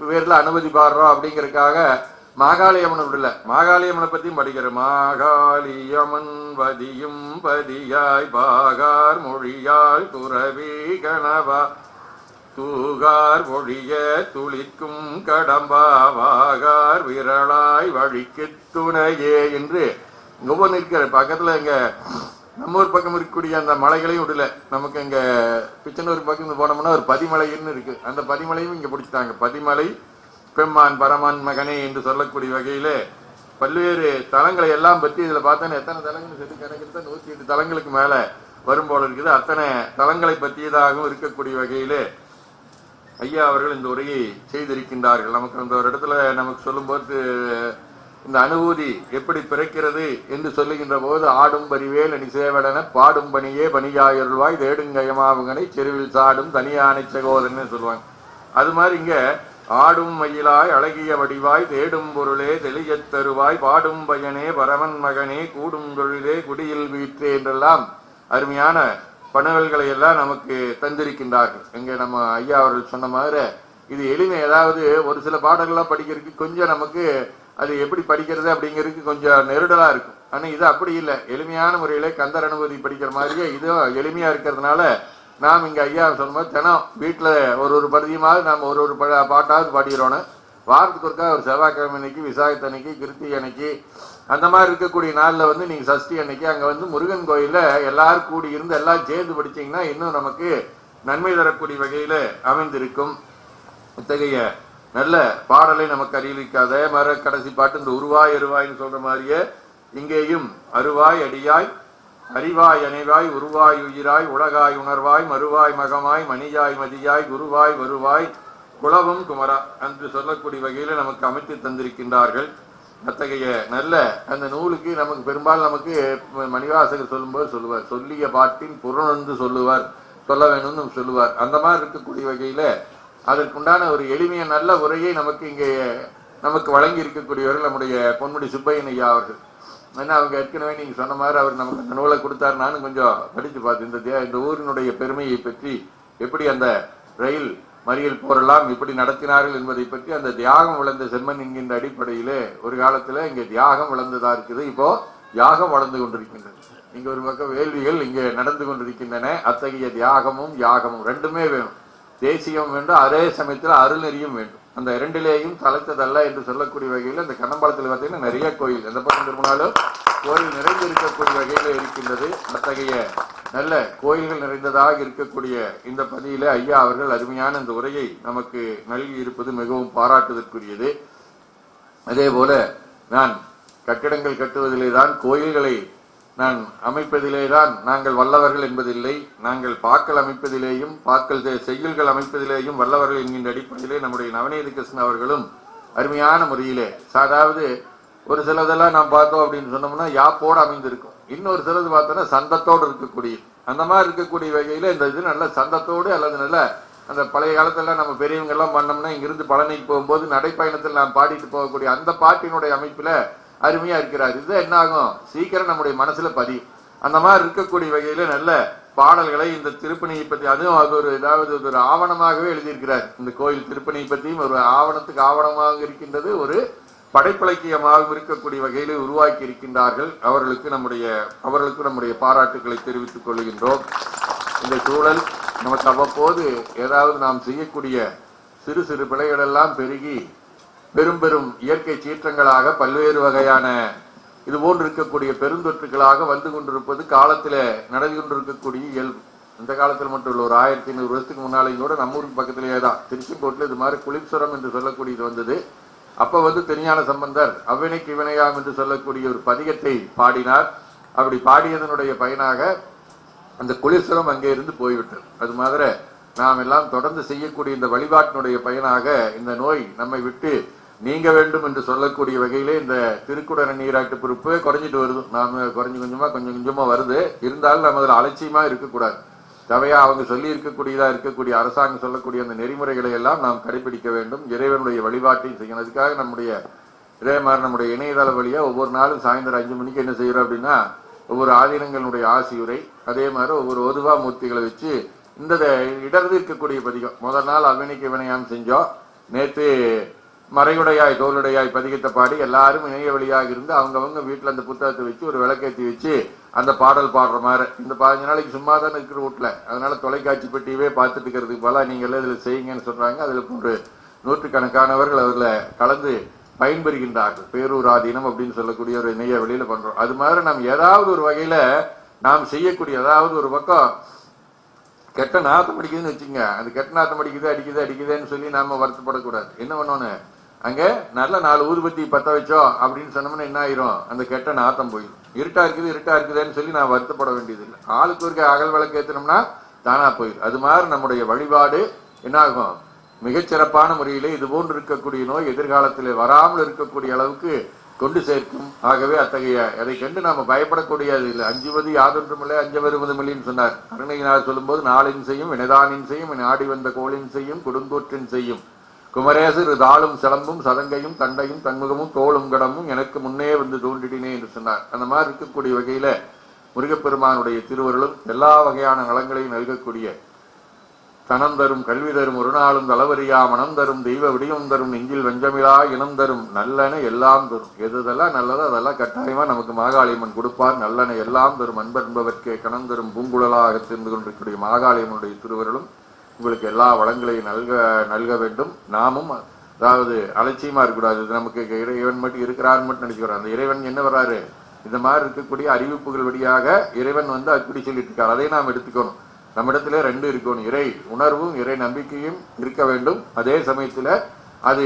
பேர்ல அனுமதி பாடுறோம் அப்படிங்கறதுக்காக மாகாளியம்மன் விடல, மாகாளியம்மனை பத்தியும் படிக்கிற மாகாளியம்மன் பதியும் பதியாய் பாகார் மொழியால் துறவி கணவா தூகார் ஒழிய துளிக்கும் கடம்பா வாகார் விரலாய் வழிக்கு துணையே என்று ஒவ்வொன்று இருக்கிற பக்கத்துல இங்க நம்ம ஊர் பக்கம் இருக்கக்கூடிய அந்த மலைகளையும் விடல. நமக்கு இங்க பிச்சனூர் பக்கம் போனோம்னா ஒரு பதிமலைன்னு இருக்கு, அந்த பதிமலையும் இங்க பிடிச்சிட்டாங்க. பதிமலை பெம்மான் பரமான் மகனே என்று சொல்லக்கூடிய வகையில பல்வேறு தலங்களை எல்லாம் பற்றி இதுல பார்த்தோன்னா எத்தனை தலங்கள் சொல்லி கணக்கிட்ட 108 தலங்களுக்கு மேல வரும் போல இருக்குது. அத்தனை தலங்களை பற்றியதாகவும் இருக்கக்கூடிய வகையிலே ஐயா அவர்கள் இந்த உரையை செய்திருக்கின்றார்கள். நமக்கு அந்த ஒரு இடத்துல நமக்கு சொல்லும்போது இந்த அனுபூதி எப்படி பிறக்கிறது என்று சொல்லுகின்ற போது ஆடும் பரிவேல் அணிசேவடன பாடும் பணியே பணியாயருள்வாய் தேடுங்கயமாவுங்கனை செருவில் சாடும் தனியானை சகோதரன்னு சொல்லுவாங்க. அது மாதிரி இங்க ஆடும் மயிலாய் அழகிய வடிவாய் தேடும் பொருளே தெளியத் தருவாய் பாடும் பயனே பரமன் மகனே கூடும் தொழிலே குடியில் வீற்றே என்றெல்லாம் அருமையான பணவல்களை எல்லாம் நமக்கு தந்திருக்கின்றார்கள். இங்க நம்ம ஐயா அவர்கள் சொன்ன மாதிரி இது எளிமை. அதாவது ஒரு சில பாடல்கள்லாம் படிக்கிறதுக்கு கொஞ்சம் நமக்கு அது எப்படி படிக்கிறது அப்படிங்கிறதுக்கு கொஞ்சம் நெருடலா இருக்கும். ஆனா இது அப்படி இல்லை, எளிமையான முறையில கந்தர் அனுபூதி படிக்கிற மாதிரியே இதுவும் எளிமையா இருக்கிறதுனால நாம் இங்க ஐயா சொல்லும்போது தினம் வீட்டுல ஒரு பருதியமாவது நாம் ஒரு பாட்டாவது பாடிக்கிறோன்னு. வாரத்துக்கு ஒருக்கா ஒரு செவ்வாய்க்கிழமை அன்னைக்கு, விசாகத்து அன்னைக்கு, கிருத்திகை அன்னைக்கு, அந்த மாதிரி இருக்கக்கூடிய நாள்ல நீங்க சஷ்டி அன்னைக்கு அங்க முருகன் கோயில்ல எல்லாரும் கூடி இருந்து எல்லாம் சேர்ந்து படிச்சீங்கன்னா இன்னும் நமக்கு நன்மை தரக்கூடிய வகையில அமைந்திருக்கும். இத்தகைய நல்ல பாடலை நமக்கு அறிவிக்காத மர கடைசி பாட்டு இந்த உருவாய் அருவாய்ன்னு சொல்ற மாதிரியே இங்கேயும் அருவாய் அடியாய் அறிவாய் அணைவாய் உருவாய் உயிராய் உலகாய் உணர்வாய் மறுவாய் மகமாய் மணியாய் மதியாய் குருவாய் வருவாய் குலவும் குமரா என்று சொல்லக்கூடிய வகையில நமக்கு அமைத்து தந்திருக்கின்றார்கள். அத்தகைய நல்ல அந்த நூலுக்கு நமக்கு பெரும்பாலும் நமக்கு மணிவாசகர் சொல்லும்போது சொல்லுவார், சொல்லிய பாட்டின் புறணர்ந்து சொல்லுவார், சொல்ல வேணும்னு சொல்லுவார். அந்த மாதிரி இருக்கக்கூடிய வகையில அதற்குண்டான ஒரு எளிமைய நல்ல உரையை நமக்கு இங்கே நமக்கு வழங்கி இருக்கக்கூடியவர்கள் நம்முடைய பொன்முடி சுப்பையன் ஐயா அவர்கள். ஏன்னா அவங்க ஏற்கனவே நீங்க சொன்ன மாதிரி அவர் நமக்கு அந்த நூலை கொடுத்தாரு. நானும் கொஞ்சம் படித்து பார்த்தேன். இந்த ஊரினுடைய பெருமையை பற்றி, எப்படி அந்த ரயில் மறியல் போரெல்லாம் எப்படி நடத்தினார்கள் என்பதை பற்றி, அந்த தியாகம் விளைந்த செம்மன் என்கின்ற அடிப்படையிலே ஒரு காலத்துல இங்க தியாகம் விளைந்ததா இருக்குது, இப்போ தியாகம் வளர்ந்து கொண்டிருக்கின்றது. இங்க ஒரு பக்கம் வேள்விகள் இங்கே நடந்து கொண்டிருக்கின்றன. அத்தகைய தியாகமும் யாகமும் ரெண்டுமே வேணும். தேசியம் வேண்டும், அதே சமயத்தில் அருள்நெறியும் வேண்டும். அந்த இரண்டிலேயும் தலைத்ததல்ல என்று சொல்லக்கூடிய வகையில் இந்த கண்ணம்பாளத்தில் பார்த்தீங்கன்னா நிறைய கோயில், எந்த பக்கம் திரும்பினாலும் கோயில் நிறைந்து இருக்கக்கூடிய வகையில இருக்கின்றது. அத்தகைய நல்ல கோயில்கள் நிறைந்ததாக இருக்கக்கூடிய இந்த பதியில ஐயா அவர்கள் அருமையான இந்த உரையை நமக்கு நல்கி இருப்பது மிகவும் பாராட்டுதற்குரியது. அதே போல நான் கட்டிடங்கள் கட்டுவதிலே தான், கோயில்களை நான் அமைப்பதிலே தான் நாங்கள் வல்லவர்கள் என்பதில்லை. நாங்கள் பாக்கள் அமைப்பதிலேயும் பாக்கள் செய்யுள்கள் அமைப்பதிலேயும் வல்லவர்கள் என்கின்ற அடிப்படையிலே நம்முடைய நவநீத கிருஷ்ணன் அவர்களும் அருமையான முறையிலே, அதாவது ஒரு சிலதெல்லாம் நாம் பார்த்தோம் அப்படின்னு சொன்னோம்னா யாப்போடு அமைந்திருக்கும், இன்னொரு சிலது பார்த்தோம்னா சந்தத்தோடு இருக்கக்கூடிய, அந்த மாதிரி இருக்கக்கூடிய வகையில இந்த இது நல்ல சந்தத்தோடு அல்லது நல்ல அந்த பழைய காலத்துல நம்ம பெரியவங்க எல்லாம் பண்ணோம்னா இங்கிருந்து பழனிக்கு போகும்போது நடைப்பயணத்தில் நாம் பாடிட்டு போகக்கூடிய அந்த பாட்டினுடைய அமைப்புல அருமையா இருக்கிறார். இது என்ன ஆகும், சீக்கிரம் நம்முடைய மனசுல பதியும். அந்த மாதிரி இருக்கக்கூடிய வகையில நல்ல பாடல்களை இந்த திருப்பணியை பற்றி, அதுவும் அது ஒரு ஏதாவது ஒரு ஆவணமாகவே எழுதியிருக்கிறார். இந்த கோயில் திருப்பணியை பற்றியும் ஒரு ஆவணத்துக்கு ஆவணமாக இருக்கின்றது, ஒரு படைப்பிலக்கியமாக இருக்கக்கூடிய வகையில உருவாக்கி இருக்கின்றார்கள். அவர்களுக்கு நம்முடைய பாராட்டுக்களை தெரிவித்துக் கொள்கின்றோம். இந்த சூழல் நமக்கு அவ்வப்போது ஏதாவது நாம் செய்யக்கூடிய சிறு சிறு பிழைகள் எல்லாம் பெருகி பெரும் பெரும் இயற்கை சீற்றங்களாக பல்வேறு வகையான இது போன்று இருக்கக்கூடிய பெருந்தொற்றுகளாக வந்து கொண்டிருப்பது காலத்துல நடந்து கொண்டிருக்கக்கூடிய இயல்பு. இந்த காலத்தில் மட்டும் உள்ள ஒரு 1500 வருஷத்துக்கு முன்னாலேயும் கூட நம்ம ஊருக்கு பக்கத்திலேயே தான் திருச்செங்கோட்டில் இது மாதிரி குளிர்சுரம் என்று சொல்லக்கூடியது வந்தது. அப்ப திருஞான சம்பந்தர் அவ்வினைக்கு வினையாம் என்று சொல்லக்கூடிய ஒரு பதிகத்தை பாடினார். அப்படி பாடியதனுடைய பயனாக அந்த குளிர்சுரம் அங்கே இருந்து போய்விட்டது. அது மாதிரி நாம் எல்லாம் தொடர்ந்து செய்யக்கூடிய இந்த வழிபாட்டினுடைய பயனாக இந்த நோய் நம்மை விட்டு நீங்க வேண்டும் என்று சொல்லக்கூடிய வகையிலே இந்த திருக்குடர நீராட்டு பொறுப்பு குறைஞ்சிட்டு வருது. நாம கொஞ்சம் கொஞ்சமா வருது. இருந்தாலும் நம்ம அதில் அலட்சியமா இருக்கக்கூடாது. தவையா அவங்க சொல்லி இருக்கக்கூடிய அரசாங்கம் சொல்லக்கூடிய அந்த நெறிமுறைகளை எல்லாம் நாம் கடைபிடிக்க வேண்டும். இறைவனுடைய வழிபாட்டையும் செய்யணும். அதுக்காக நம்முடைய இணையதள வழியா ஒவ்வொரு நாளும் சாயந்தரம் 5 மணிக்கு என்ன செய்யறோம் அப்படின்னா, ஒவ்வொரு ஆதீனங்களுடைய ஆசியுரை, அதே மாதிரி ஒவ்வொரு ஓதுவா மூர்த்திகளை வச்சு இந்த இடர்ந்து இருக்கக்கூடிய பதிகம். முதல் நாள் அவ்வினைக்கு வினையாம் செஞ்சோம். நேற்று மறையுடையாய் தோளுடையாய் பதிகத்தை பாடி எல்லாரும் இணைய வழியாக இருந்து அவங்கவங்க வீட்டுல அந்த புத்தகத்தை வச்சு ஒரு விளக்கேற்றி வச்சு அந்த பாடல் பாடுற மாதிரி. இந்த 15 நாளைக்கு சும்மா தானே இருக்கிற வீட்டுல, அதனால தொலைக்காட்சி பெட்டியவே பார்த்துட்டு இருக்கிறதுக்கு போல நீங்க எல்லாம் இதுல செய்யுங்கன்னு சொல்றாங்க. அதுல ஒரு 100கணக்கானவர்கள் அதுல கலந்து பயன்பெறுகின்றார்கள். பேரூர் ஆதீனம் அப்படின்னு சொல்லக்கூடிய ஒரு இணைய வழியில பண்றோம். அது மாதிரி நாம் ஏதாவது ஒரு வகையில நாம் செய்யக்கூடிய, அதாவது ஒரு பக்கம் கெட்ட நாத்தம் அடிக்குதுன்னு வச்சுங்க, அது கெட்ட நாத்தம் அடிக்குதுன்னு சொல்லி நாம வருத்தப்படக்கூடாது. என்ன பண்ணணும், அங்க நல்ல 4 ஊதுபத்தி பத்த வச்சோம் அப்படின்னு சொன்னோம்னா என்ன ஆயிரும், அந்த கெட்ட நாத்தம் போயிடும். இருட்டா இருக்குதுன்னு சொல்லி நான் வருத்தப்பட வேண்டியது இல்லை. ஆளுக்கு ஒரு அகல் விளக்கு ஏத்தனோம்னா தானா போயிடும். அது மாதிரி நம்முடைய வழிபாடு என்ன ஆகும், மிகச்சிறப்பான முறையிலே இது போன்று இருக்கக்கூடிய நோய் எதிர்காலத்திலே வராமல் இருக்கக்கூடிய அளவுக்கு கொண்டு சேர்க்கும். ஆகவே அத்தகைய அதை கண்டு நாம பயப்படக்கூடியது இல்லை. அஞ்சுவது யாதொன்றுமில்லை அஞ்ச வருவதுமில்லைன்னு சொன்னார். அருணையினால் சொல்லும்போது நாளின் செய்யும் வினைதானின் செய்யும் ஆடி வந்த கோளின் செய்யும் கொடுங்கூற்றின் செய்யும் குமரேசர் தாளும் சிலம்பும் சதங்கையும் தண்டையும் தன்முகமும் தோளும் கடமும் எனக்கு முன்னே வந்து தோன்றிடினே என்று சொன்னார். அந்த மாதிரி இருக்கக்கூடிய வகையில முருகப்பெருமானுடைய திருவருளும் எல்லா வகையான நலங்களையும் நல்கக்கூடிய தனம் தரும் கல்வி தரும் ஒரு நாளும் தளவரியா மனம் தரும் தெய்வ விடியம் தரும் நெஞ்சில் வெஞ்சமிழா இனம் தரும் நல்லன எல்லாம் தரும். எதெல்லாம் நல்லதோ அதெல்லாம் கட்டாயமா நமக்கு மாகாளியம்மன் கொடுப்பார். நல்லன எல்லாம் தரும் அன்பன்பவர்க்கே கணம் தரும் பூங்குழலாக சேர்ந்து கொண்டிருக்கக்கூடிய மாகாளியம்மனுடைய திருவருளும் உங்களுக்கு எல்லா வளங்களையும் நல்க வேண்டும். நாமும் அதாவது அலட்சியமா இருக்கக்கூடாது. நமக்கு இறைவன் மட்டும் இருக்கிறார் மட்டும் நினைச்சுக்கிறோம். அந்த இறைவன் என்ன வர்றாரு, இந்த மாதிரி இருக்கக்கூடிய அறிவிப்புகள் வழியாக இறைவன் அப்படி சொல்லிட்டு இருக்காரு. அதை நாம் எடுத்துக்கணும். நம்மிடத்துல 2 இருக்கணும், இறை உணர்வும் இறை நம்பிக்கையும் இருக்க வேண்டும். அதே சமயத்துல அது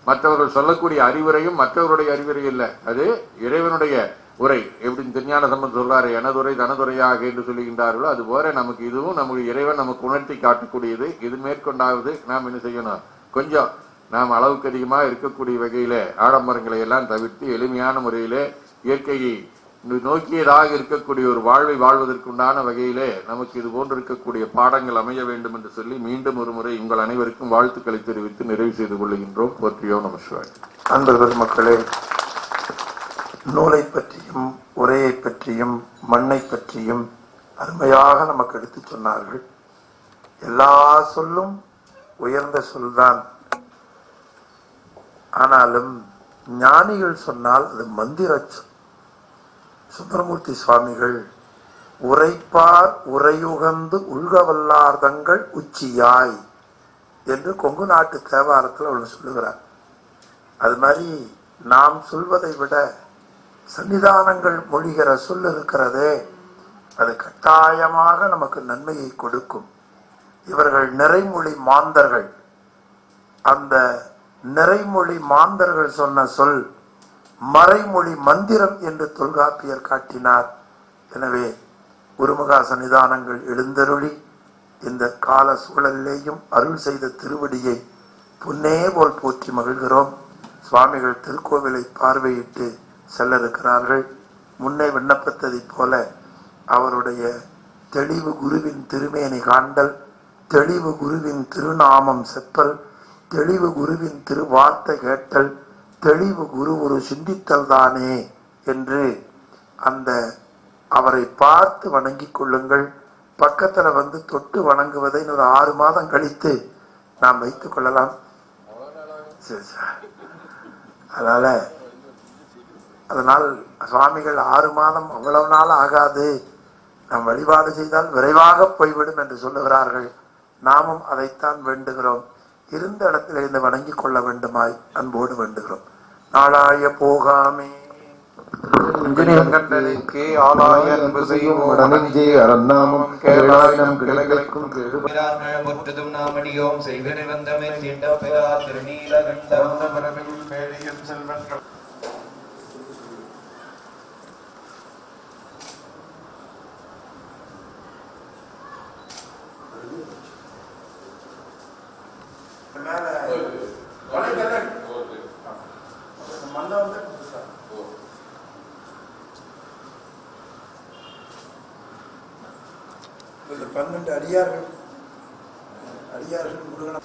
மற்றவர்கள் சொல்லக்கூடிய அறிவுரையும் மற்றவருடைய அறிவுரை இல்லை, அது இறைவனுடைய உரை. எப்படி திருஞான சம்பந்தர் சொல்றாரு, எனதுரை தனதுரையாக என்று சொல்லுகின்றார்களோ அது போல நமக்கு இதுவும் நமக்கு இறைவன் நமக்கு உணர்த்தி காட்டக்கூடியது. இது மேற்கொண்டாவது நாம் என்ன செய்யணும், கொஞ்சம் நாம் அளவுக்கு அதிகமாக இருக்கக்கூடிய வகையில ஆடம்பரங்களை எல்லாம் தவிர்த்து எளிமையான முறையிலே இயற்கையை நோக்கியதாக இருக்கக்கூடிய ஒரு வாழ்வை வாழ்வதற்குண்டான வகையிலே நமக்கு இது போன்று இருக்கக்கூடிய பாடங்கள் அமைய வேண்டும் என்று சொல்லி மீண்டும் ஒரு முறை உங்கள் அனைவருக்கும் வாழ்த்துக்களை தெரிவித்து நிறைவு செய்து கொள்கின்றோம். போற்றியோ நமசிவாய். அன்பர்கள் மக்களே, நூலை பற்றியும் உரையை பற்றியும் மண்ணை பற்றியும் அருமையாக நமக்கு எடுத்து சொன்னார்கள். எல்லா சொல்லும் உயர்ந்த சொல்தான். ஆனாலும் ஞானிகள் சொன்னால் அது மந்திர சொல். சுந்தரமூர்த்தி சுவாமிகள் உரைப்பார் உரையுகந்து உள்கவல்லார்தங்கள் உச்சியாய் என்று கொங்கு நாட்டு தேவாரத்தில் அவள் சொல்லுகிறார். அது மாதிரி நாம் சொல்வதை விட சன்னிதானங்கள் மொழிகிற சொல் இருக்கிறதே, அது கட்டாயமாக நமக்கு நன்மையை கொடுக்கும். இவர்கள் நிறைமொழி மாந்தர்கள். அந்த நிறைமொழி மாந்தர்கள் சொன்ன சொல் மறைமொழி மந்திரம் என்று தொல்காப்பியர் காட்டினார். எனவே குருமுகா சன்னிதானங்கள் எழுந்தருளி இந்த கால சூழலிலேயும் அருள் செய்த திருவடியை பொன்னே போல் போற்றி மகிழ்கிறோம். சுவாமிகள் திருக்கோவிலை பார்வையிட்டு செல்ல இருக்கிறார்கள். முன்னே விண்ணப்பித்ததைப் போல அவருடைய தெளிவு குருவின் திருமேனி காண்டல், தெளிவு குருவின் திருநாமம் செப்பல், தெளிவு குருவின் திருவார்த்தை கேட்டல், தெளிவு குரு ஒரு சிந்தித்தல் தானே என்று அந்த அவரை பார்த்து வணங்கிக் கொள்ளுங்கள். பக்கத்துல வந்து தொட்டு வணங்குவதை ஒரு 6 மாதம் கழித்து நாம் வைத்துக் கொள்ளலாம். அதனால் சுவாமிகள் 6 மாதம் அவ்வளவு நாள் ஆகாது, நாம் வழிபாடு செய்தால் விரைவாக போய்விடும் என்று சொல்லுகிறார்கள். நாமும் அதைத்தான் வேண்டுகிறோம். இருந்த இடத்தில் இருந்து வணங்கி கொள்ள வேண்டுமாய் அன்போடு வேண்டுகிறோம். நாளாய போகாமே ஆளாய அன்பு செய்யும் உடனே அறநாமம் கேளாயினம் கிளைகளுக்கும் முற்றதும் நாமடியோம் செய்வ நிபந்தமே தீண்ட பெறா திருநீலகண்டம் மேடையில் செல்வங்கள் இந்த 12 அடியார்கள் முருகன்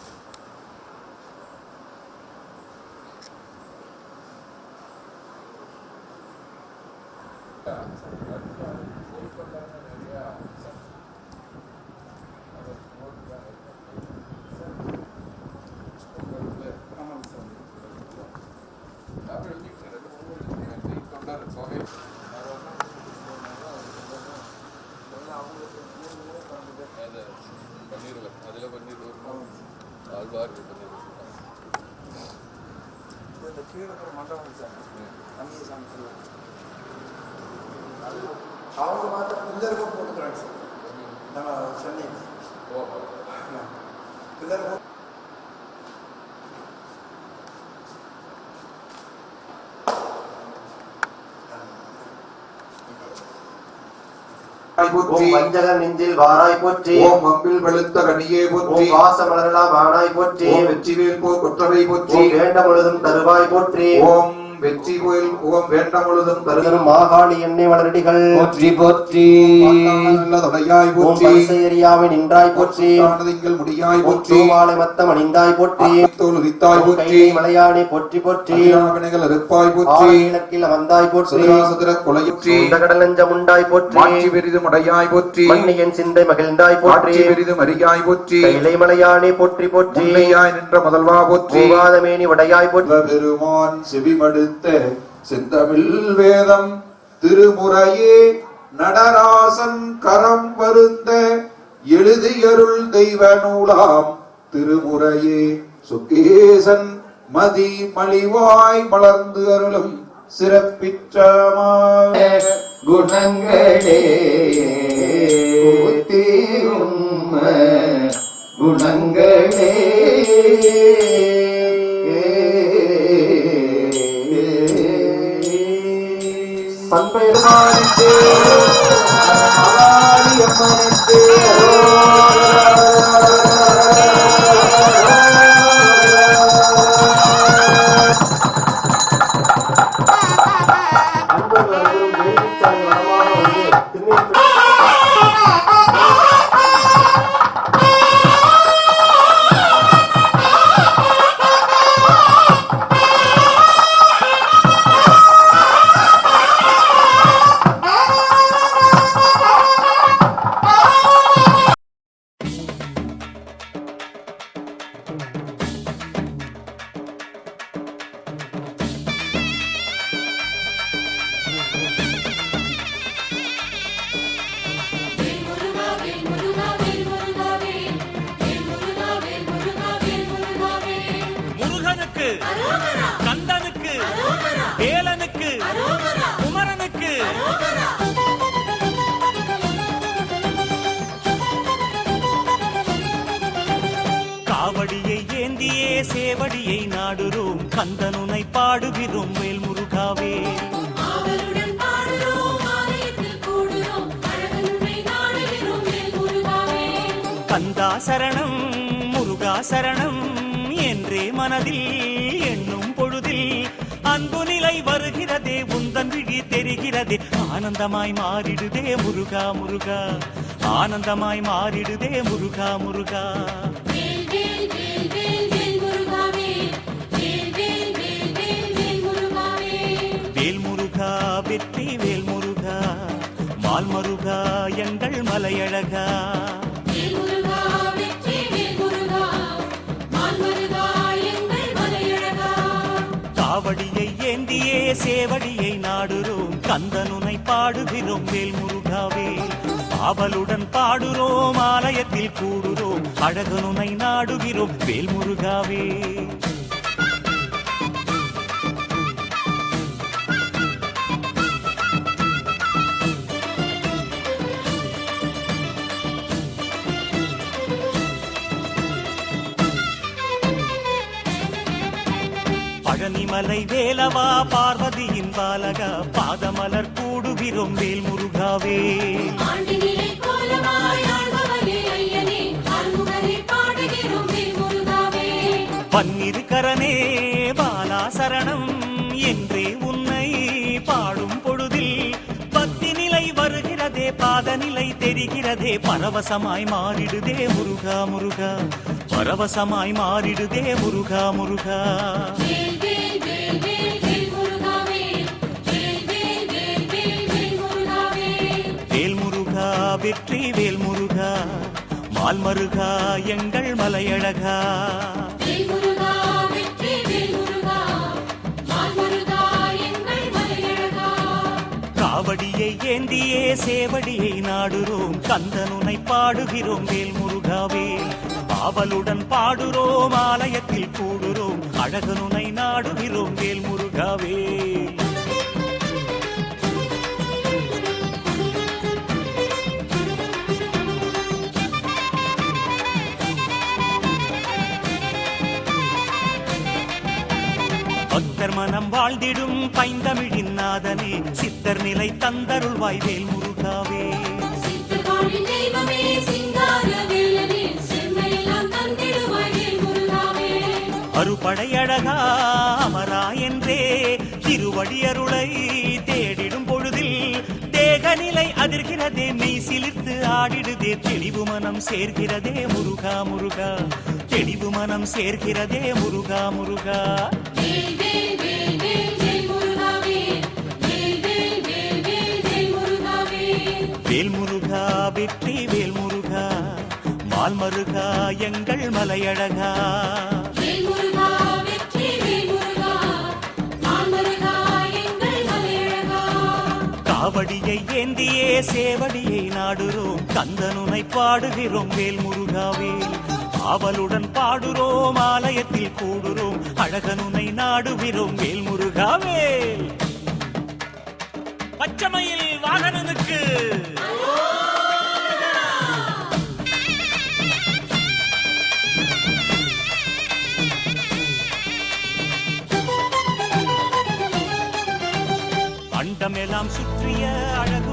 அவங்க மாத்திரம் பில்லருக்கும் போட்டுக்கிறாங்க சார். நம்ம சென்னையில் பில்லருக்கும் ஓம் வஞ்சகன் நெஞ்சில் வாராய் போற்றி. ஓம் வம்பில் வெளுத்த கனியே போற்றி. ஓம் வாசமலரெல்லாம் வானாய் போற்றி. ஓம் வெற்றிவேல் போர் கொற்றவை போற்றி. ஓம் வேண்ட முழுதும் தருவாய் போற்றி. ஓம் வெற்றி கோயில் ஓம் வேண்ட முழுதும் தருதரும் மாகாளி எண்ணெய் வளரடிகள் போற்றி போற்றி. தொடையாய் போற்றி. எரியாவை நின்றாய் போற்றி. திங்கள் முடியாய் போற்றி. மாலை மத்தம் அணிந்தாய் போற்றி. தோல் உரித்தாய் போற்றி. மலையானே போற்றி போற்றி. வினைகள் அறுப்பாய் போற்றி. இலக்கில் வந்தாய் போற்றி. சதுர கொலையுற்றி. கடல் நெஞ்சம் உண்டாய் போற்றி. மாட்சி பெரிதும் உடையாய் போற்றி. மண்ணியன் சிந்தை மகிழ்ந்தாய் போற்றி. பெரிதும் அரியாய் போற்றி. கைலை மலையானே போற்றி போற்றி. முன்னையாய் நின்ற முதல்வா போற்றி. பூவாதமேனி உடையாய் போற்றி. பெருமான் செவிமடு செந்தமிழ் வேதம் திருமுறையே நடராசன் கரம் வருந்த எழுதியருள் தெய்வ நூலாம் திருமுறையே சுக்கேசன் மதி மலிவாய் மலர்ந்து அருளும் சிறப்பிற்றமான குணங்களே குணங்களே பெருமானுக்கு பவானி அம்மனுக்கு கந்தனுக்கு, வேலனுக்கு, குமரனுக்கு. காவடியை ஏந்தியே சேவடியை நாடுறோம், கந்தனுனை பாடுகிறோம் வேல் முருகாவே. கந்தா சரணம் முருகா சரணம் என்றே மனதில் எண்ணும் பொழுதில் அன்பு நிலை வருகிறதே, உந்தன் விழி தெரிகிறதே, ஆனந்தமாய் மாறிடுதே முருகா முருகா, ஆனந்தமாய் மாறிடுதே முருகா முருகா. வேல் முருகா வெற்றி வேல் முருகா, மால் மருகா எங்கள் மலையழகா. காவடியை ஏந்தியே சேவடியை நாடுறோம், கந்தனுனை பாடுகிறோம் வேல் முருகாவே. ஆவலுடன் பாடுறோம், ஆலயத்தில் கூடுறோம், அழகனுனை நாடுகிறோம் வேல் முருகாவே. பழனிமலை வேலவா பார்வதியின் பாலகா, பாதமலர் கூடுகிறோம் வேல் முருகாவே. பன்னிருக்கரனே பாலா சரணம் என்றே உன்னை பாடும் பொழுதில் பக்தி நிலை வருகிறதே, பாதநிலை தெரிகிறதே, பரவசமாய் மாறிடுதே முருகா முருகா, பரவசமாய் மாறிடுதே முருகா முருகா. வேல் முருகா வெற்றி வேல் முருகா, மால் மருகா எங்கள் மலையழகா. காவடியை ஏந்தியே சேவடியை நாடுறோம், கந்தனுனை பாடுகிறோம் வேல் முருகாவே. ஆவலுடன் பாடுறோம், ஆலயத்தில் கூடுறோம், அழகனுனை நாடுகிறோம் வேல் முருகாவே. பக்தர் மனம் வாழ்ந்திடும் பைந்தமிழின் நாதனே, சித்தர் நிலை தந்தருள்வாய் வேல் முருகாவே. அருபடையழகா அமரா என்றே திருவடி அருளை தேடிடும் பொழுதில் தேகநிலை அதிர்கிறதே, மெய் சிலிர்த்து ஆடிடுதே, தெளிவு மனம் சேர்கிறதே முருகா முருகா, தெளிவு மனம் சேர்கிறதே முருகா முருகா. வேல் முருகா வெற்றி வேல் முருகா, மால் மருகா எங்கள் மலையழகா. காவடியை ஏந்தியே சேவடியை நாடுறோம், கந்தனுனை பாடுகிறோம் வேல் முருகாவே. ஆவலுடன் பாடுறோம், ஆலயத்தில் கூடுறோம், அழகனுனை நாடுகிறோம் வேல் முருகாவே. பச்சமையில் வாகனனுக்கு அண்டமெல்லாம் எல்லாம் சுற்றிய அழகு